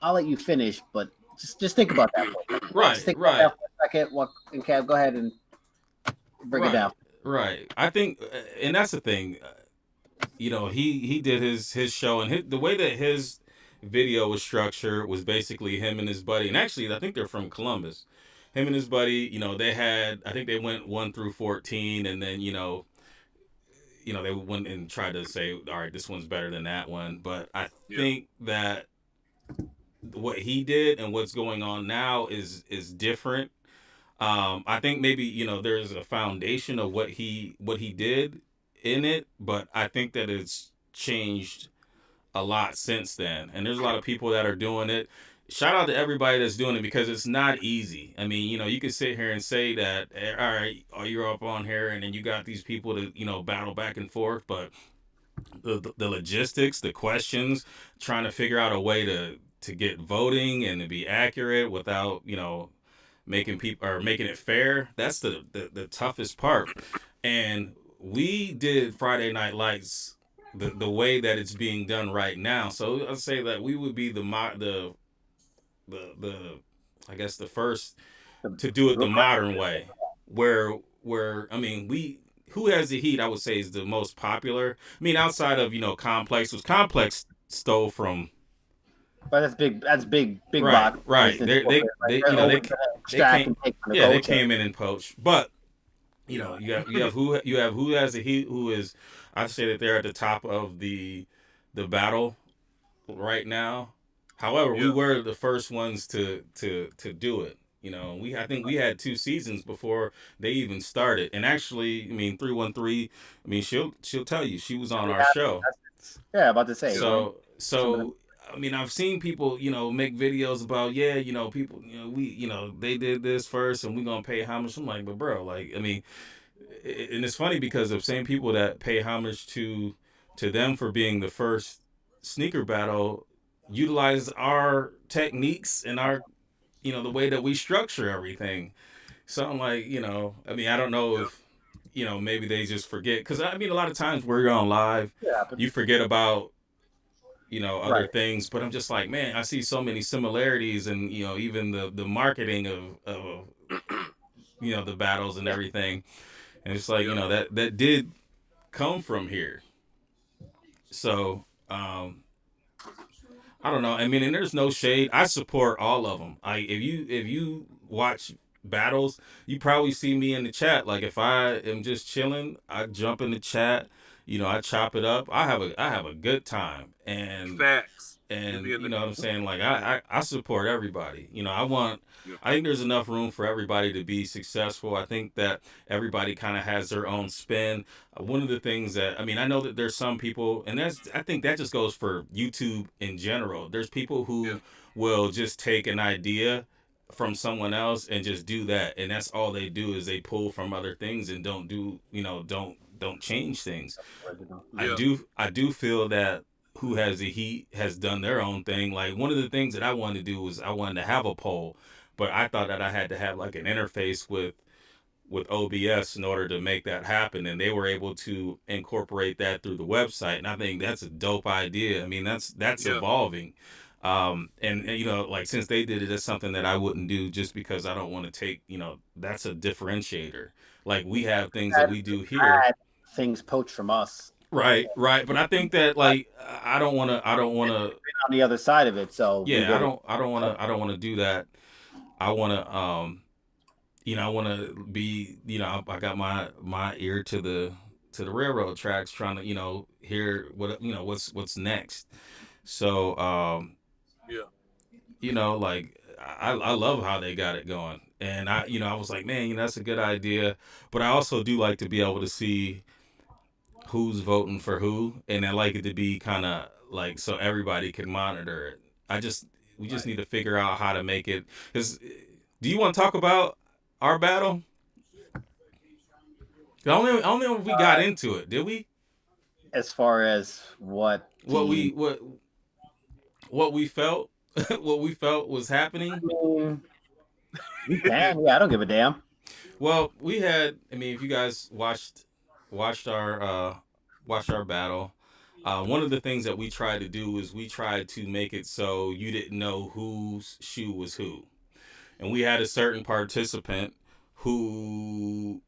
I'll let you finish, but just think about that. Right. Think about that for a second. And Kev, go ahead and bring it down. Right. I think, and that's the thing. He did his show, and the way that his video was structured was basically him and his buddy, and actually I think they're from Columbus. Him and his buddy, I think they went 1 through 14, and then they went and tried to say, all right, this one's better than that one. But I think that what he did and what's going on now is different. I think maybe there's a foundation of what he did in it, but I think that it's changed a lot since then. And there's a lot of people that are doing it. Shout out to everybody that's doing it because it's not easy. I mean, you can sit here and say that, all right, you're up on here and then you got these people to, battle back and forth, but the logistics, the questions, trying to figure out a way to get voting and to be accurate without, making it fair. That's the toughest part. And we did Friday Night Lights the way that it's being done right now. So I'd say that we would be the I guess the first to do it the modern way, where I mean who has the heat, I would say, is the most popular. I mean, outside of Complex, was Complex stole from. But that's big. That's big. Right, box. right. They came in and poached. But you have who has the heat, who is, I'd say that they're at the top of the battle right now. However, we were the first ones to do it. I think we had 2 seasons before they even started. And actually, I mean, 313. I mean, she'll tell you she was on our show. Yeah, about to say. So I mean, I've seen people, make videos about, people, they did this first and we're going to pay homage. I'm like, but bro, like, I mean, and it's funny because the same people that pay homage to them for being the first sneaker battle utilize our techniques and our, the way that we structure everything. So I'm like, I mean, I don't know if, maybe they just forget. Because, I mean, a lot of times where you're on live, you forget about, other things. But I'm just like, man, I see so many similarities and, even the marketing of the battles and everything. And it's like, that did come from here. So, I don't know. I mean, and there's no shade. I support all of them. If you watch battles, you probably see me in the chat. Like if I am just chilling, I jump in the chat. I chop it up. I have a good time. And facts. And you know what I'm saying? Like I support everybody. I think there's enough room for everybody to be successful. I think that everybody kind of has their own spin. One of the things that, I mean, I know that there's some people, and I think that just goes for YouTube in general. There's people who will just take an idea from someone else and just do that. And that's all they do is they pull from other things and don't do, don't change things. I do feel that Who Has the Heat has done their own thing. Like one of the things that I wanted to do was I wanted to have a poll, but I thought that I had to have like an interface with OBS in order to make that happen, and they were able to incorporate that through the website. And I think that's a dope idea. I mean, that's evolving. And like since they did it, that's something that I wouldn't do just because I don't want to take, that's a differentiator. Like we have things that we do here. Things poached from us. Right. But I think that like I don't want to on the other side of it. So yeah, I don't want to do that. I want to I want to be, I got my ear to the railroad tracks, trying to hear what's next. So like I love how they got it going, and I was like, man, that's a good idea, but I also do like to be able to see who's voting for who, and I like it to be kind of like so everybody can monitor it. We just need to figure out how to make it. Because do you want to talk about our battle? I don't know if we got into it, did we? As far as what we felt, what we felt was happening. You can, yeah, I don't give a damn. Well, we had. I mean, if you guys watched our battle, one of the things that we tried to do is we tried to make it so you didn't know whose shoe was who, and we had a certain participant who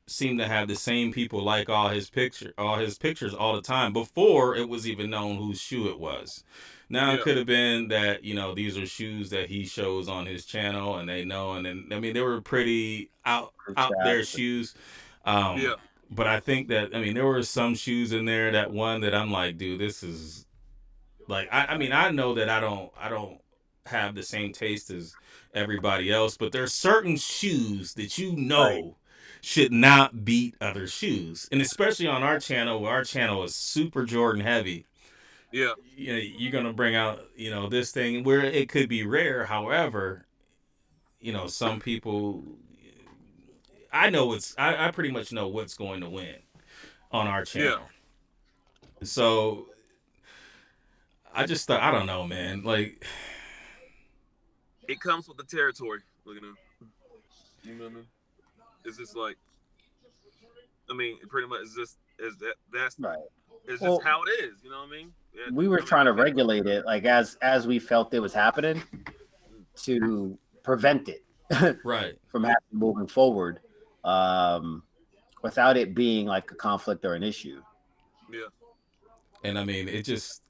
seemed to have the same people like all his pictures all the time before it was even known whose shoe it was. Now it could have been that these are shoes that he shows on his channel and they know, and then I mean they were pretty out there shoes. But I think that there were some shoes in there that I'm like, dude, this is like I mean I know that I don't have the same taste as everybody else, but there's certain shoes that should not beat other shoes. And especially on our channel, where our channel is super Jordan heavy. Yeah. You know, you're gonna bring out, this thing where it could be rare. However, some people, I pretty much know what's going to win on our channel. Yeah. So I just thought, I don't know, man. Like, it comes with the territory. Look at him. You know what I mean? It's just like, pretty much that's right. It's just how it is. You know what I mean? Yeah, we were trying to regulate it, like as we felt it was happening, to prevent it, right, from happening moving forward, without it being like a conflict or an issue. Yeah. And it just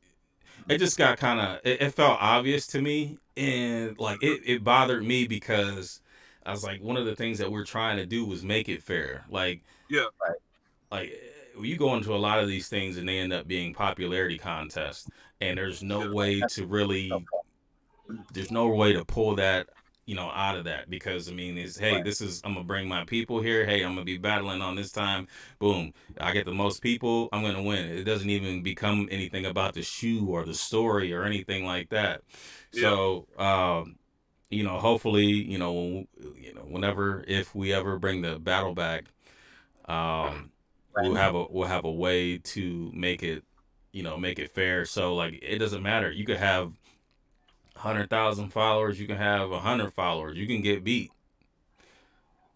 got kind of, it felt obvious to me, and like it bothered me because I was like, one of the things that we're trying to do was make it fair. Like, yeah, right. Like, you go into a lot of these things and they end up being popularity contests, and there's no way to really, there's no way to pull that, out of that, because it's, hey, right. This is, I'm gonna bring my people here. Hey, I'm gonna be battling on this time. Boom, I get the most people, I'm gonna win. It doesn't even become anything about the shoe or the story or anything like that. Yeah. So, hopefully, whenever, if we ever bring the battle back, we'll have a way to make it, make it fair. So like, it doesn't matter. You could have 100,000 followers. You can have 100 followers. You can get beat,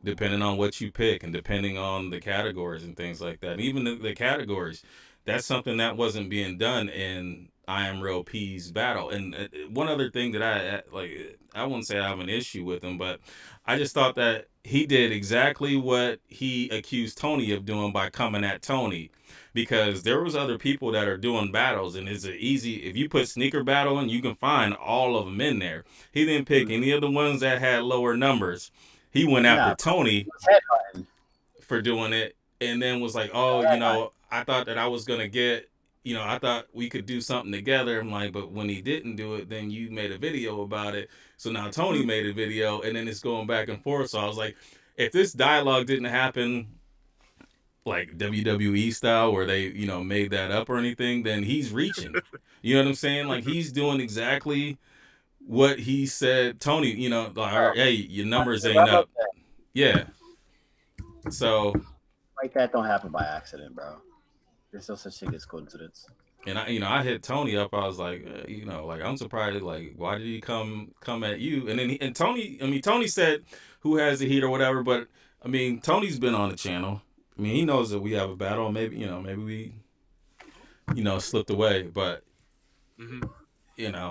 depending on what you pick and depending on the categories and things like that. And even the categories, that's something that wasn't being done in I Am Real P's battle. And one other thing that I wouldn't say I have an issue with him, but I just thought that he did exactly what he accused Tony of doing by coming at Tony, because there was other people that are doing battles, and it's easy, if you put sneaker battle in, you can find all of them in there. He didn't pick any of the ones that had lower numbers. He went after Tony for doing it, and then was like, oh, I thought that I was going to get, I thought we could do something together. I'm like, but when he didn't do it, then you made a video about it. So now Tony made a video, and then it's going back and forth. So I was like, if this dialogue didn't happen like WWE style, where they, made that up or anything, then he's reaching. You know what I'm saying? Like, he's doing exactly what he said. Tony, like, hey, your numbers ain't up. Yeah. So like, that don't happen by accident, bro. There's no such thing as coincidence. And I hit Tony up. I was like, like, I'm surprised. Like, why did he come at you? And then Tony said, who has the heat or whatever. But Tony's been on the channel. He knows that we have a battle. Maybe we, slipped away. But it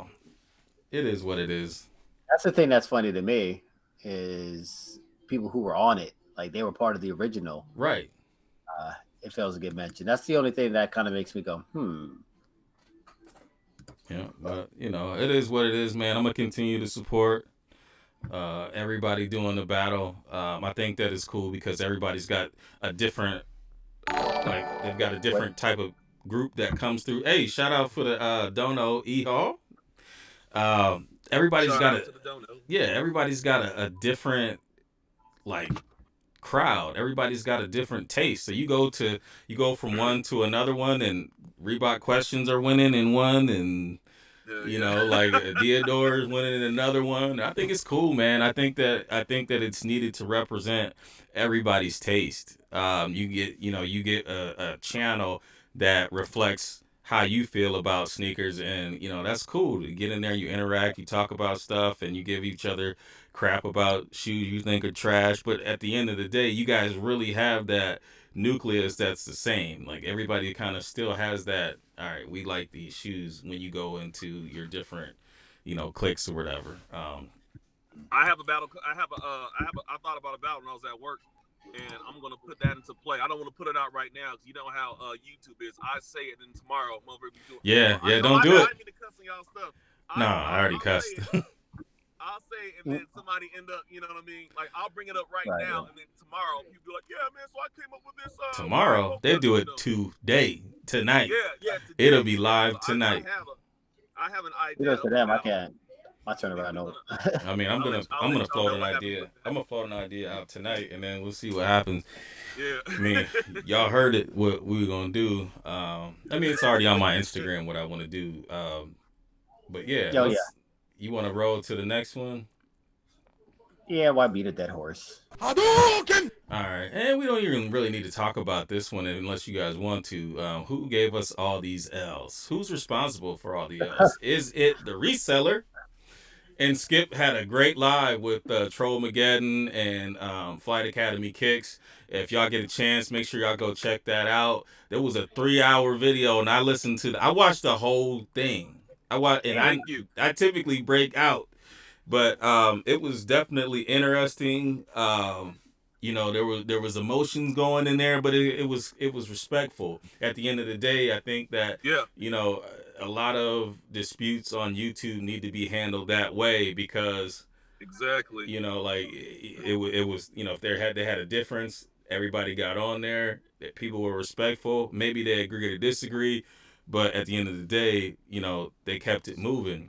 is what it is. That's the thing that's funny to me, is people who were on it, like, they were part of the original, right? It fails to get mentioned. That's the only thing that kind of makes me go, Yeah, but it is what it is, man. I'm gonna continue to support everybody doing the battle. I think that is cool because everybody's got a different, like, they've got a different type of group that comes through. Hey, shout out for the Dono E-Hall. Everybody's got everybody's got a different, like, crowd. Everybody's got a different taste. So you go from one to another one, and Reebok questions are winning in one, and like Theodore's winning in another one. I think it's cool, man. I think that it's needed to represent everybody's taste. You get a channel that reflects how you feel about sneakers, and that's cool. You get in there, you interact, you talk about stuff, and you give each other crap about shoes you think are trash. But at the end of the day, you guys really have that nucleus that's the same. Like, everybody kind of still has that, all right, we like these shoes, when you go into your different cliques or whatever. I have a battle. I thought about a battle when I was at work, and I'm gonna put that into play. I don't want to put it out right now because you know how YouTube is. I say it, and tomorrow I'm over. Don't do it. I mean to cuss on y'all stuff. I already cussed. I'll say it, and then somebody end up, you know what I mean? Like, I'll bring it up right now, and then tomorrow people be like, yeah, man, so I came up with this. Tomorrow? They do it today, tonight. Yeah. Today. It'll be live tonight. I have an idea. Kudos to them. I can't. My turnaround note. I mean, I'm gonna float an idea. I'm gonna float an idea out tonight, and then we'll see what happens. Yeah. I mean, y'all heard it. What we were gonna do. I mean, it's already on my Instagram what I want to do. But yeah, you want to roll to the next one? Yeah, why beat a dead horse? All right, and we don't even really need to talk about this one unless you guys want to. Who gave us all these L's? Who's responsible for all the L's? Is it the reseller? And Skip had a great live with Trollmageddon and Flight Academy Kicks. If y'all get a chance, make sure y'all go check that out. There was a 3-hour video, and I watched the whole thing. I typically break out, but it was definitely interesting. You know, there was emotions going in there, but it was respectful. At the end of the day, I think that you know, a lot of disputes on YouTube need to be handled that way because exactly, you know, like it was, you know, if they had a difference, everybody got on there, that people were respectful. Maybe they agree or disagree, but at the end of the day, you know, they kept it moving.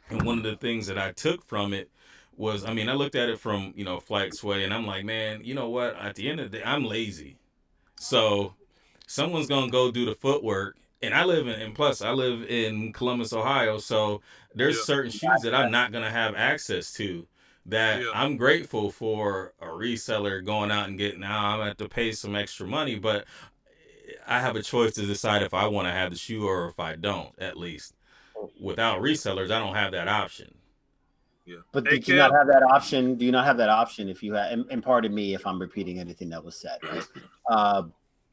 And one of the things that I took from it was, I mean, I looked at it from, you know, Flight Sway, and I'm like, man, you know what? At the end of the day, I'm lazy. So someone's going to go do the footwork. And I live in Columbus, Ohio. So there's certain shoes that I'm not going to have access to that I'm grateful for a reseller going out and getting. Now I'm going to have to pay some extra money, but I have a choice to decide if I want to have the shoe or if I don't, at least. Without resellers, I don't have that option. Yeah. But did you not have that option? Do you not have that option if you had, and pardon me if I'm repeating anything that was said, right?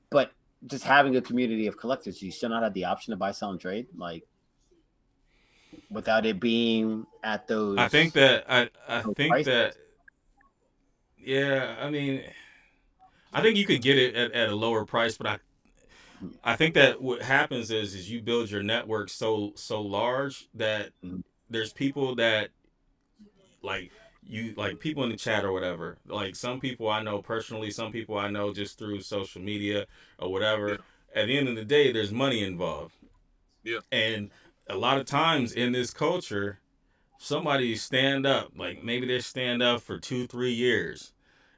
But just having a community of collectors, you still not have the option to buy, sell, and trade, like without it being at those. I think that prices. Yeah, I mean, I think you could get it at a lower price, but I think that what happens is you build your network so large that there's people that like people in the chat or whatever. Like some people I know personally, some people I know just through social media or whatever. Yeah. At the end of the day, there's money involved. Yeah. And a lot of times in this culture, somebody stand up, like maybe they stand up for 2-3 years,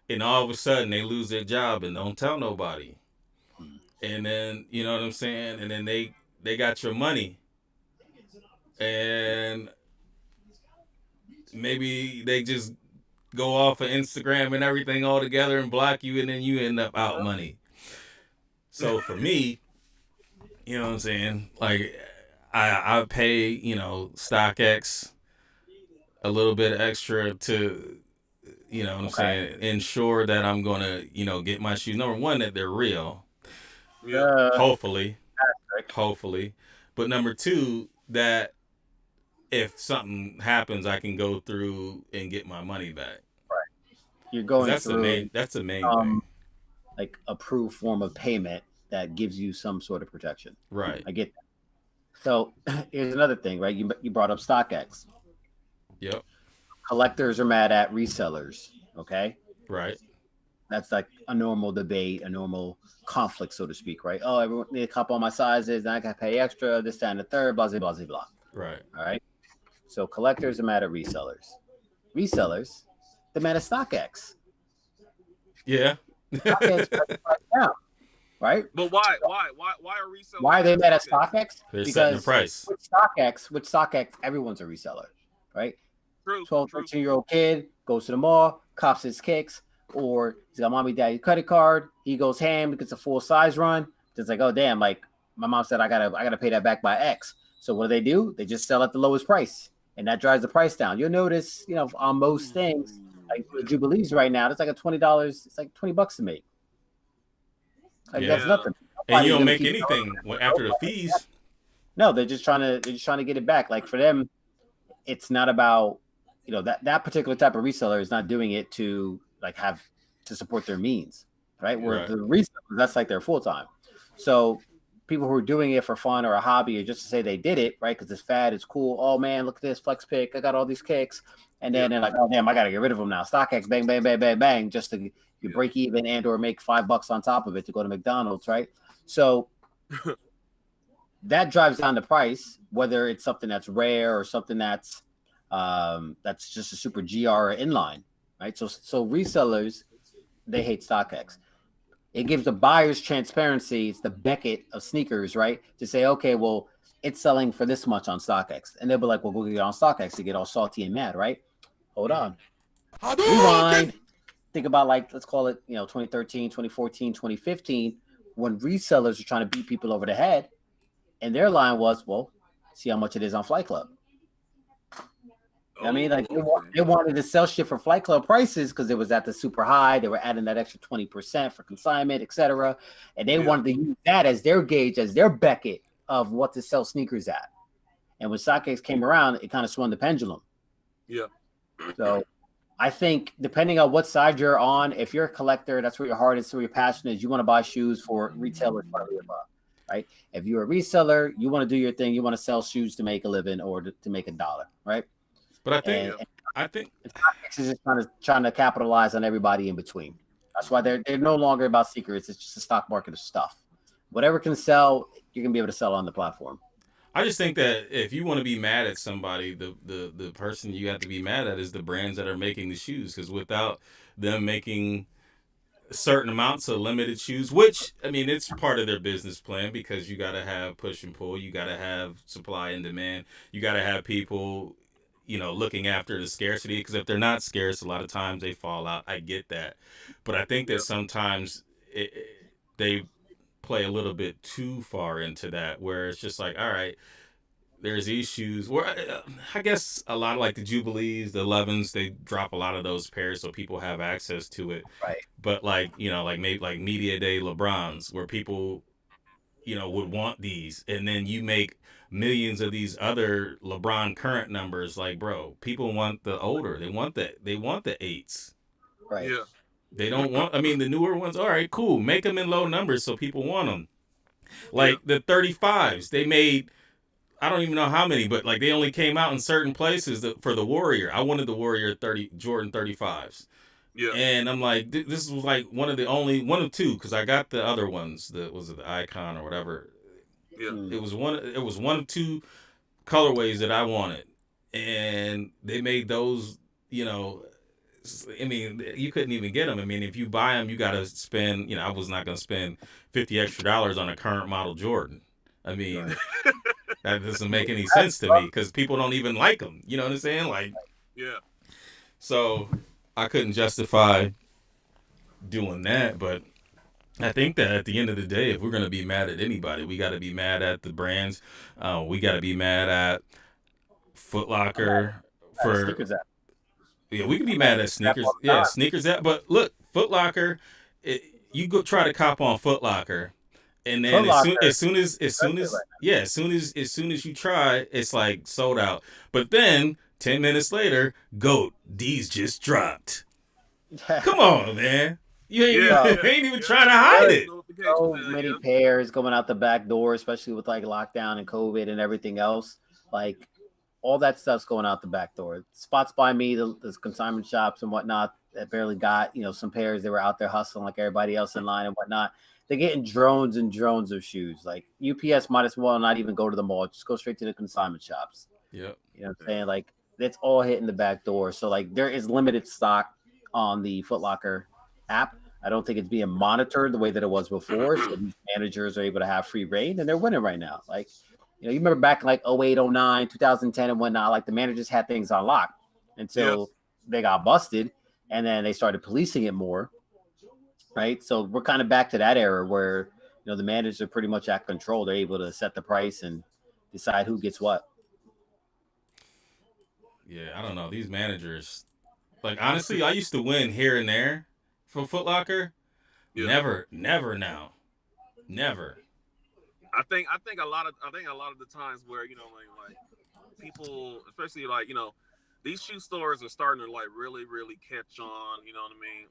and all of a sudden they lose their job and don't tell nobody. And then, you know what I'm saying? And then they got your money. And maybe they just go off of Instagram and everything all together and block you, and then you end up out money. So for me, you know what I'm saying? Like I pay, you know, StockX a little bit extra to, you know what I'm saying, ensure that I'm going to, you know, get my shoes. Number one, that they're real. Yeah. Hopefully. But number two, that if something happens, I can go through and get my money back. Right. You're going that's through that's the main thing. Like approved form of payment that gives you some sort of protection. Right. I get that. So here's another thing, right? You brought up StockX. Yep. Collectors are mad at resellers. Okay. Right. That's like a normal debate, a normal conflict, so to speak, right? Oh, everyone need a couple of my sizes, and I got to pay extra, this, that, and the third, blah, blah, blah, blah. Right. All right. So collectors are mad at resellers. Resellers, they're mad at StockX. Yeah. StockX right now, right? But why are resellers? Why are they mad at StockX? They're setting the price. With StockX, everyone's a reseller, right? True. 12, 13-year-old kid goes to the mall, cops his kicks, or he's got mommy, daddy credit card. He goes ham, gets a full size run. It's like, oh damn, like my mom said, I gotta pay that back by X. So what do? They just sell at the lowest price, and that drives the price down. You'll notice, you know, on most things, like Jubilees right now, it's like $20. It's like $20 to make. Like that's nothing. And you don't make anything after the fees. No, they're just trying to get it back. Like for them, it's not about, you know, that particular type of reseller is not doing it to like have to support their means, right? Where the resellers, that's like their full time. So people who are doing it for fun or a hobby or just to say they did it, right? Because it's fad, it's cool. Oh man, look at this flex pick. I got all these kicks, and then they're like, oh damn, I gotta get rid of them now. StockX, bang, bang, bang, bang, bang, just to you break even and or make $5 on top of it to go to McDonald's, right? So that drives down the price, whether it's something that's rare or something that's That's just a super GR or inline, right? So resellers, they hate StockX. It gives the buyers transparency. It's the Beckett of sneakers, right? To say, okay, well, it's selling for this much on StockX. And they'll be like, well, go get it on StockX to get all salty and mad, right? Hold on. Rewind. Think about, like, let's call it, 2013, 2014, 2015, when resellers are trying to beat people over the head. And their line was, well, see how much it is on Flight Club. I mean, like, they wanted to sell shit for Flight Club prices because it was at the super high. They were adding that extra 20% for consignment, etc. And they wanted to use that as their gauge, as their Beckett of what to sell sneakers at. And when StockX came around, it kind of swung the pendulum. Yeah. So I think depending on what side you're on, if you're a collector, that's where your heart is, where your passion is. You want to buy shoes for retailers, right? If you're a reseller, you want to do your thing. You want to sell shoes to make a living or to make $1, right? But I think StockX is just trying to capitalize on everybody in between. That's why they're no longer about secrets. It's just a stock market of stuff. Whatever can sell, you're gonna be able to sell on the platform. I just think that if you want to be mad at somebody, the person you have to be mad at is the brands that are making the shoes, because without them making certain amounts of limited shoes, which, I mean, it's part of their business plan, because you got to have push and pull, you got to have supply and demand, you got to have people, looking after the scarcity, because if they're not scarce, a lot of times they fall out. I get that. But I think that sometimes they play a little bit too far into that, where it's just like, all right, there's these shoes where I guess a lot of, like, the Jubilees, the 11s, they drop a lot of those pairs so people have access to it. Right. But like, like maybe like Media Day LeBrons, where people, would want these, and then you make millions of these other LeBron current numbers. Like, bro, people want the older. They want the 8s. Right. Yeah. They don't want, I mean, the newer ones, all right, cool. Make them in low numbers so people want them. Like the 35s, they made, I don't even know how many, but like they only came out in certain places for the Warrior. I wanted the Warrior Jordan 35s. Yeah. And I'm like, this was like one of two, because I got the other ones. Was it the Icon or whatever? Yeah. It was one of two colorways that I wanted. And they made those, I mean, you couldn't even get them. I mean, if you buy them, you got to spend, I was not going to spend $50 extra on a current model Jordan. I mean, that doesn't make any sense to me, because people don't even like them. You know what I'm saying? Like, yeah. So I couldn't justify doing that. But I think that at the end of the day, if we're going to be mad at anybody, we got to be mad at the brands. We got to be mad at Foot Locker for... Yeah, we can be mad at sneakers. Yeah, sneakers that. But look, Foot Locker, you go try to cop on Foot Locker, and then as soon as you try, it's like sold out. But then 10 minutes later, GOAT, these just dropped. Come on, man. You ain't even trying to hide it. So many pairs going out the back door, especially with like lockdown and COVID and everything else. Like, all that stuff's going out the back door. Spots by me, the consignment shops and whatnot that barely got, some pairs that were out there hustling like everybody else in line and whatnot. They're getting drones and drones of shoes. Like, UPS might as well not even go to the mall. Just go straight to the consignment shops. Yeah. You know what I'm saying? Like, it's all hitting the back door. So, like, there is limited stock on the Foot Locker app. I don't think it's being monitored the way that it was before. So these managers are able to have free reign, and they're winning right now. Like, you remember back in like 08, 09, 2010 and whatnot, like the managers had things on lock until they got busted, and then they started policing it more, right? So we're kind of back to that era where, the managers are pretty much at control. They're able to set the price and decide who gets what. Yeah, I don't know. These managers, like, honestly, I used to win here and there for Foot Locker. Yeah. Never now. Never. I think a lot of the times where like people, especially like these shoe stores are starting to like really catch on. You know what I mean?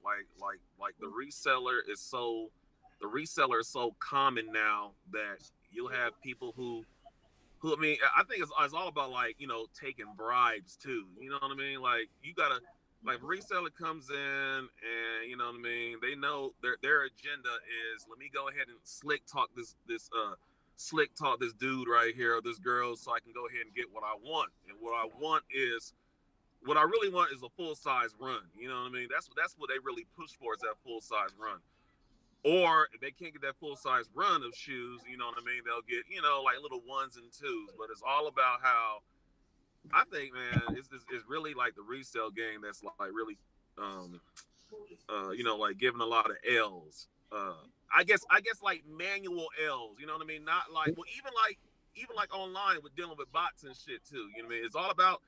Like the reseller is so common now that you'll have people who I mean, I think it's all about like taking bribes too. You know what I mean? Like, you gotta, like, reseller comes in and you know what I mean, they know their agenda is, let me go ahead and slick talk this dude right here or this girl so I can go ahead and get what I want. And what I want is what I really want is a full size run. You know what I mean? That's what they really push for, is that full size run. Or if they can't get that full size run of shoes, you know what I mean? They'll get, like little ones and twos. But it's all about how, I think, man, it's really like the resale game that's like really, like giving a lot of L's. I guess like manual L's. You know what I mean? Not like, well, even like online with dealing with bots and shit too. You know what I mean? It's all about.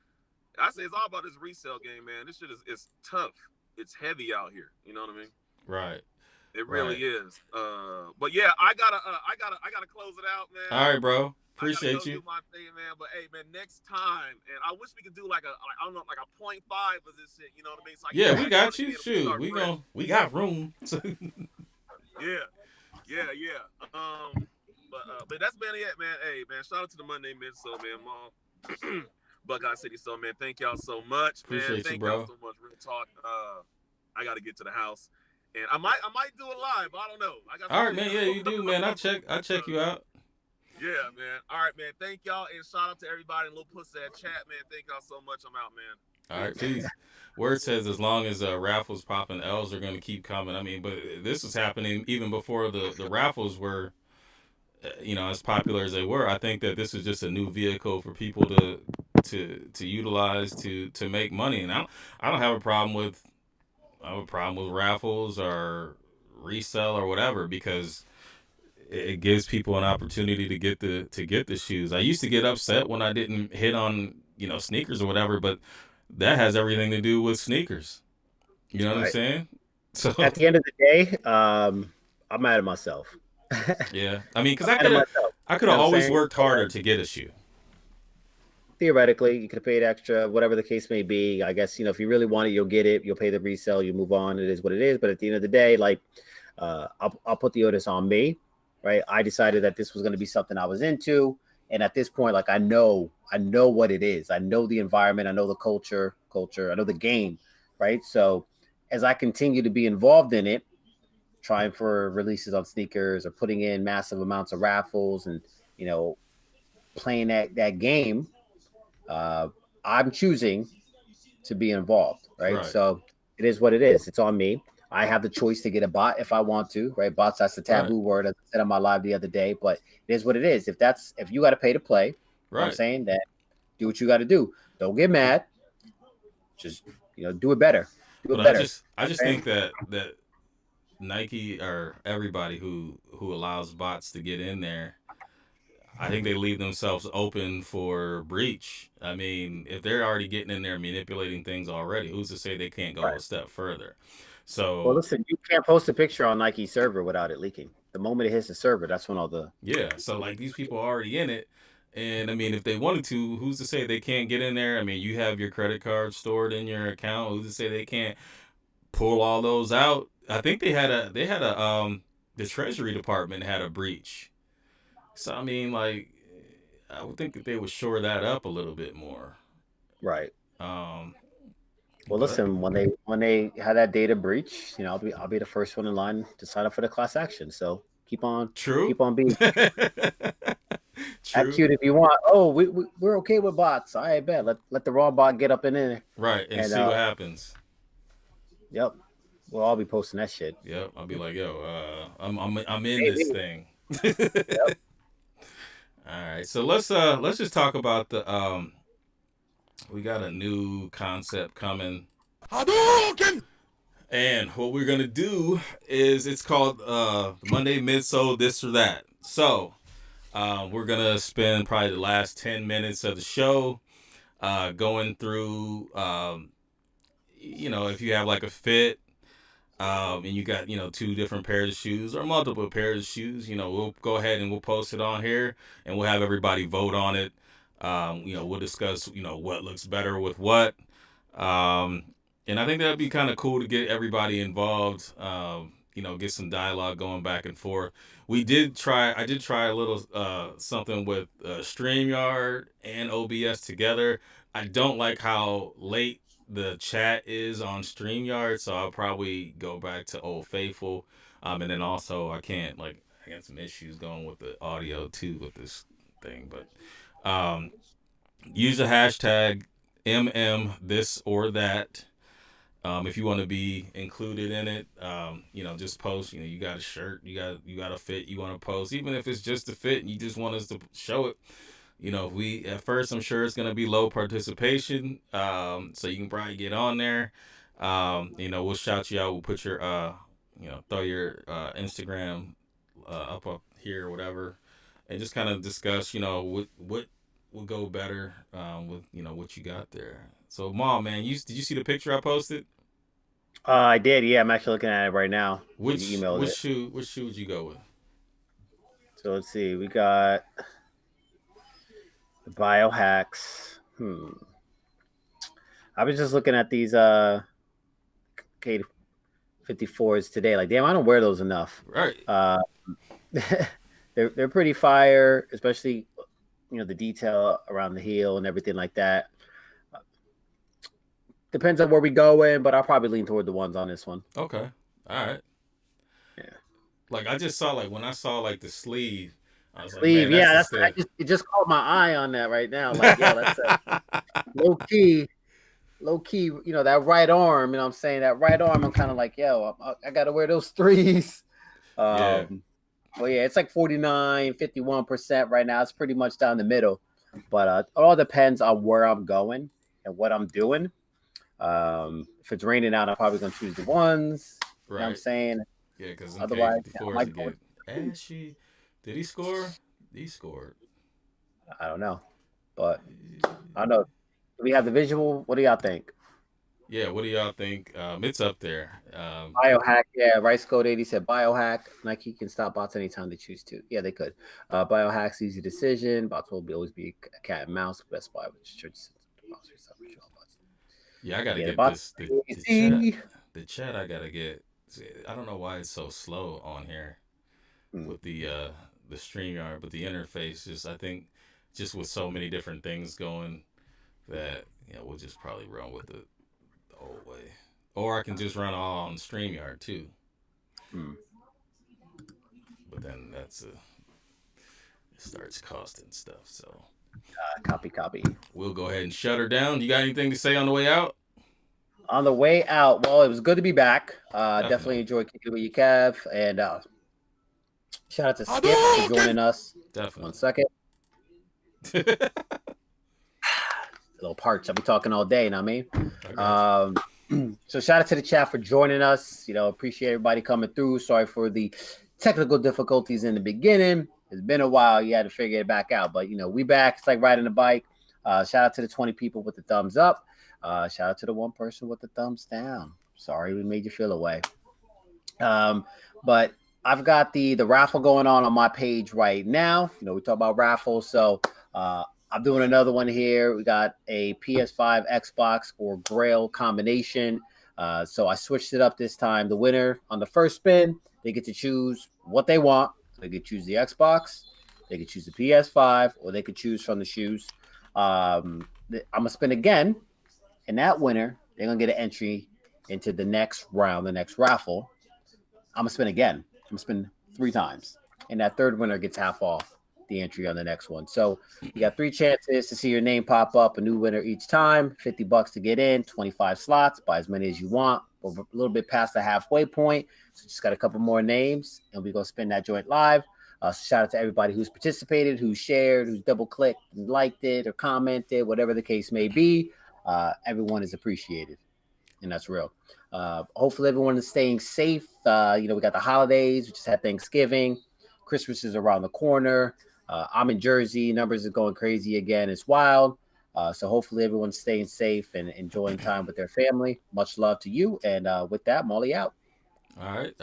I say it's all about this resale game, man. This shit is tough. It's heavy out here. You know what I mean? Right. It really is. But yeah, I gotta close it out, man. All right, bro. Appreciate I gotta go you. do my thing, man. But hey, man, next time, and I wish we could do like I don't know, like a 0.5 of this shit. You know what I mean? So yeah, we got you. Shoot, we got room. yeah. But that's been it, man. Hey, man, shout out to the Monday Midsole, man, Mom. Buckeye City, so man, thank y'all so much, man. Appreciate thank you, bro. y'all so much. Real talk. I gotta get to the house, and I might do it live. I don't know. All right, man. Yeah, you do, man. I check you out. Yeah, man. All right, man. Thank y'all, and shout out to everybody in Little Pussy chat, man. Thank y'all so much. I'm out, man. All right, peace. Word says as long as raffles popping, L's are going to keep coming. I mean, but this was happening even before the raffles were, as popular as they were. I think that this is just a new vehicle for people to utilize to make money, and I don't have a problem with raffles or resell or whatever, because it gives people an opportunity to get the shoes. I used to get upset when I didn't hit on sneakers or whatever, but that has everything to do with sneakers. You know what I'm saying? So at the end of the day, I'm mad at myself. Yeah, I mean, because I could have always worked harder to get a shoe. Theoretically, you could have paid extra, whatever the case may be. I guess, if you really want it, you'll get it. You'll pay the resale. You move on. It is what it is. But at the end of the day, like, I'll put the onus on me, right? I decided that this was going to be something I was into. And at this point, like, I know what it is. I know the environment. I know the culture. I know the game, right? So as I continue to be involved in it, trying for releases on sneakers or putting in massive amounts of raffles and, playing that game, I'm choosing to be involved, right? So it is what it is. It's on me. I have the choice to get a bot if I want to, right? Bots, that's the taboo word, as I said on my live the other day, but it is what it is. If you got to pay to play, I'm saying that do what you got to do. Don't get mad. Just, do it better. Do it better. I just think that Nike, or everybody who allows bots to get in there, I think they leave themselves open for breach. I mean, if they're already getting in there manipulating things already, who's to say they can't go a step further? So, well, listen, you can't post a picture on Nike's server without it leaking. The moment it hits the server, that's when all the so like these people are already in it, and I mean, if they wanted to, who's to say they can't get in there? I mean, you have your credit card stored in your account. Who's to say they can't pull all those out? I think they had a the Treasury Department had a breach. So I mean, like, I would think that they would shore that up a little bit more. Right. Well, listen, when they had that data breach, I'll be the first one in line to sign up for the class action. So keep on being act cute if you want. Oh, we're okay with bots. I bet let the raw bot get up in there. Right, and see what happens. Yep. We'll all be posting that shit. Yep. I'll be like, yo, I'm in this thing. Yep. All right, so let's just talk about the we got a new concept coming. Hadouken! And what we're gonna do is it's called Monday Midsole This or That. So we're gonna spend probably the last 10 minutes of the show going through if you have like a fit. And you got, two different pairs of shoes or multiple pairs of shoes, we'll go ahead and we'll post it on here and we'll have everybody vote on it. We'll discuss, what looks better with what. And I think that'd be kind of cool to get everybody involved, get some dialogue going back and forth. I did try a little something with StreamYard and OBS together. I don't like how late the chat is on StreamYard, so I'll probably go back to Old Faithful. And then also I got some issues going with the audio too with this thing. But use the hashtag this or that. If you want to be included in it, just post. You got a shirt, you got a fit you want to post, even if it's just a fit and you just want us to show it. We at first, I'm sure it's gonna be low participation, so you can probably get on there. We'll shout you out. We'll put your, throw your Instagram up here or whatever, and just kind of discuss, what will go better with what you got there. So, Mom, man, did you see the picture I posted? I did. Yeah, I'm actually looking at it right now. Which shoe would you go with? So let's see. We got the biohacks. I was just looking at these K54s today. Like, damn, I don't wear those enough. Right. They're pretty fire, especially the detail around the heel and everything like that. Depends on where we go in, but I'll probably lean toward the ones on this one. Okay. All right. Yeah. Like I just saw, when I saw the sleeve, I was sleeve, like, man, it just caught my eye on that right now. Like, yeah, that's low key. That right arm. I'm saying, that right arm. I'm kind of like, yo, I got to wear those threes. Yeah. Well, yeah, it's like 49, 51% right now. It's pretty much down the middle, but it all depends on where I'm going and what I'm doing. If it's raining out, I'm probably gonna choose the ones. Right. You know what I'm saying? Yeah, because otherwise, Ashy, did he score? He scored. I don't know, but I don't know. Do we have the visual? What do y'all think? Yeah, what do y'all think? It's up there. Biohack, yeah. Rice Code 80 said biohack. Nike can stop bots anytime they choose to. Yeah, they could. Biohack's easy decision. Bots will always be a cat and mouse. Best Buy, which church. Yeah, I gotta get this. The chat I gotta get. I don't know why it's so slow on here with the StreamYard, but the interface I think with so many different things going that we'll just probably run with it the old way, or I can just run all on StreamYard too. But then it starts costing stuff. So. Copy. We'll go ahead and shut her down. You got anything to say on the way out? On the way out, well, it was good to be back. Definitely enjoyed kicking with you, Kev. And shout out to Skip for joining us. Definitely. 1 second. A little parched. I'll be talking all day, you know what I mean? So shout out to the chat for joining us. Appreciate everybody coming through. Sorry for the technical difficulties in the beginning. It's been a while. You had to figure it back out. But, we back. It's like riding a bike. Shout out to the 20 people with the thumbs up. Shout out to the one person with the thumbs down. Sorry we made you feel away. But I've got the raffle going on my page right now. We talk about raffles. So I'm doing another one here. We got a PS5, Xbox, or Grail combination. So I switched it up this time. The winner on the first spin, they get to choose what they want. They could choose the Xbox, they could choose the PS5, or they could choose from the shoes. I'm going to spin again, and that winner, they're going to get an entry into the next round, the next raffle. I'm going to spin again. I'm going to spin 3 times, and that third winner gets half off the entry on the next one. So you got 3 chances to see your name pop up, a new winner each time, $50 to get in, 25 slots, buy as many as you want. We're a little bit past the halfway point, so just got a couple more names, and we're going to spin that joint live. So shout out to everybody who's participated, who's shared, who's double-clicked and liked it or commented, whatever the case may be. Everyone is appreciated, and that's real. Hopefully everyone is staying safe. We got the holidays. We just had Thanksgiving. Christmas is around the corner. I'm in Jersey. Numbers are going crazy again. It's wild. So hopefully everyone's staying safe and enjoying time with their family. Much love to you. And with that, Molly out. All right.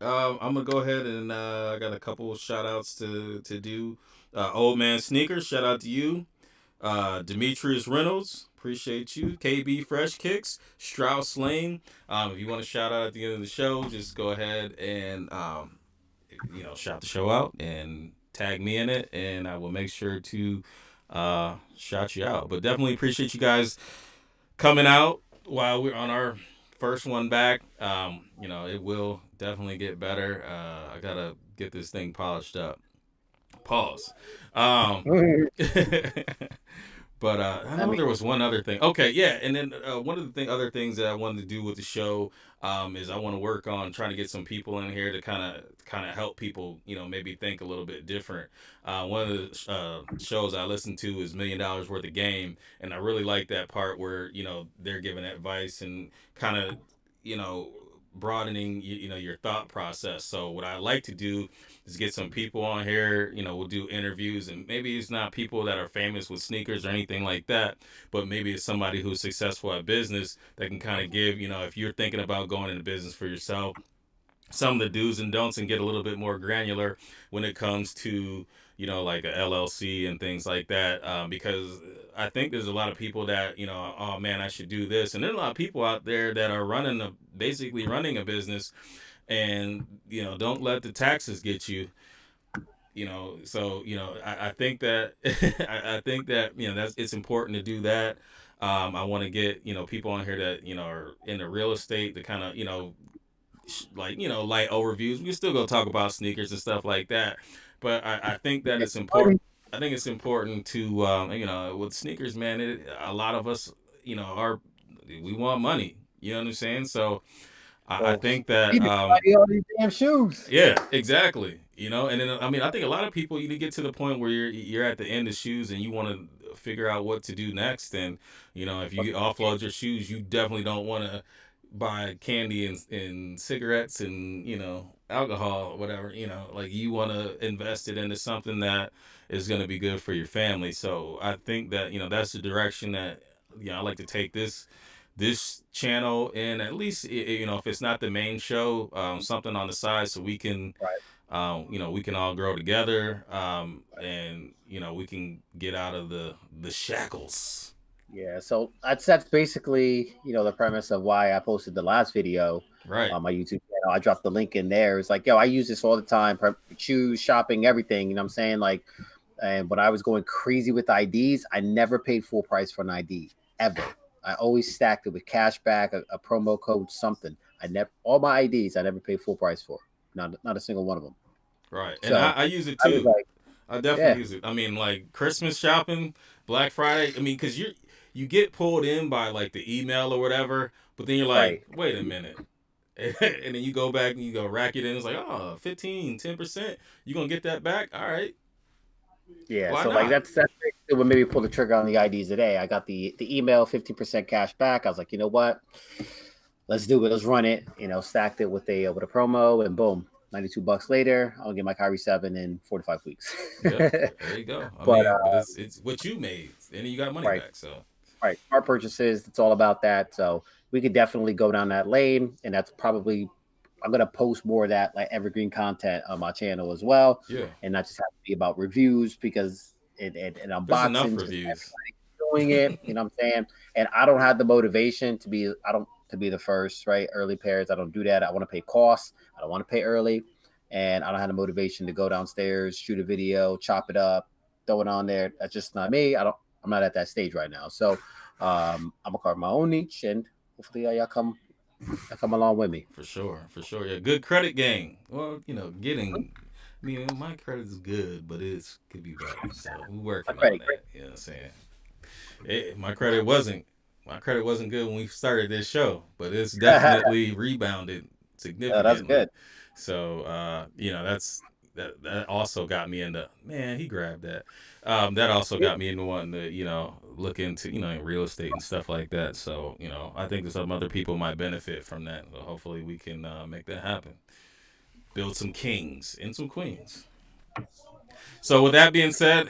I'm gonna go ahead and I got a couple of shout outs to do. Old Man Sneakers, shout out to you. Demetrius Reynolds, appreciate you. KB Fresh Kicks, Strauss Lane. If you want to shout out at the end of the show, just go ahead and shout the show out and tag me in it, and I will make sure to shout you out. But definitely appreciate you guys coming out while we're on our first one back. It will definitely get better. I gotta get this thing polished up. Pause. But I know there was one other thing. Okay, yeah, and then one of the other things that I wanted to do with the show is I want to work on trying to get some people in here to kind of help people, maybe think a little bit different. One of the shows I listen to is $1 Million Worth of Game, and I really like that part where they're giving advice and kind of broadening your thought process. So what I like to do is get some people on here, we'll do interviews, and maybe it's not people that are famous with sneakers or anything like that, but maybe it's somebody who's successful at business that can kind of give, if you're thinking about going into business for yourself, some of the do's and don'ts, and get a little bit more granular when it comes to like a LLC and things like that, because I think there's a lot of people that oh man, I should do this, and there's a lot of people out there that are basically running a business, and don't let the taxes get you. So I think that I think that it's important to do that. I want to get people on here that are in the real estate to kind of light overviews. We can still go talk about sneakers and stuff like that, but I think that it's important. I think it's important to with sneakers, man. A lot of us we want money. You know what I'm saying? So I think that all these damn shoes. Yeah, exactly. And then I think a lot of people, you get to the point where you're at the end of shoes and you want to figure out what to do next. And if you offload your shoes, you definitely don't want to buy candy and cigarettes and alcohol or whatever. Like you want to invest it into something that is going to be good for your family. So I think that that's the direction that I like to take this channel in, at least if it's not the main show, something on the side, so we can we can all grow together, and we can get out of the shackles. Yeah, so that's basically the premise of why I posted the last video on my YouTube channel. I dropped the link in there. It's like, yo, I use this all the time, shoes, shopping, everything. What I'm saying? Like, and when I was going crazy with IDs, I never paid full price for an ID ever. I always stacked it with cash back, a promo code, something. All my IDs, I never paid full price for. Not a single one of them. Right. And so, I use it too. I definitely use it. I mean, like Christmas shopping, Black Friday. I mean, because you get pulled in by like the email or whatever, but then you're like, wait a minute. And then you go back and you go rack it in. It's like, oh, 10%. You going to get that back? All right. Yeah, why so not? Like that's what made me pull the trigger on the IDs today. I got the email 15% cash back. I was like, you know what? Let's do it. Let's run it. Stacked it with a promo, and boom, $92 later, I'll get my Kyrie 7 in 4 to 5 weeks. Yep, there you go. But it's what you made, and you got money back. So our purchases, it's all about that. So we could definitely go down that lane, and that's probably. I'm going to post more of that like evergreen content on my channel as well. Yeah. And not just have to be about reviews, because and unboxing, reviews. Doing it, you know what I'm saying? And I don't have the motivation to be the first, right? Early pairs. I don't do that. I want to pay costs. I don't want to pay early. And I don't have the motivation to go downstairs, shoot a video, chop it up, throw it on there. That's just not me. I'm not at that stage right now. So I'm gonna carve my own niche, and hopefully y'all come along with me. For sure. Yeah, good credit gang. Well, my credit is good, but it could be better. So we're working on that. You know what I'm saying? My credit wasn't good when we started this show, but it's definitely rebounded significantly. That's good. So that also got me into, man, he grabbed that. That also got me into wanting to, look into, real estate and stuff like that. So, I think that some other people might benefit from that. So hopefully we can make that happen. Build some kings and some queens. So with that being said,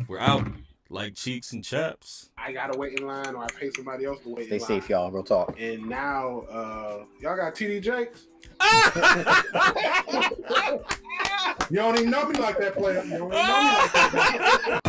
we're out like cheeks and chaps. I gotta wait in line, or I pay somebody else to wait in line. Stay safe, y'all. Real talk. And now, y'all got TD Jakes? You don't even know me like that, player. You don't even know me like that.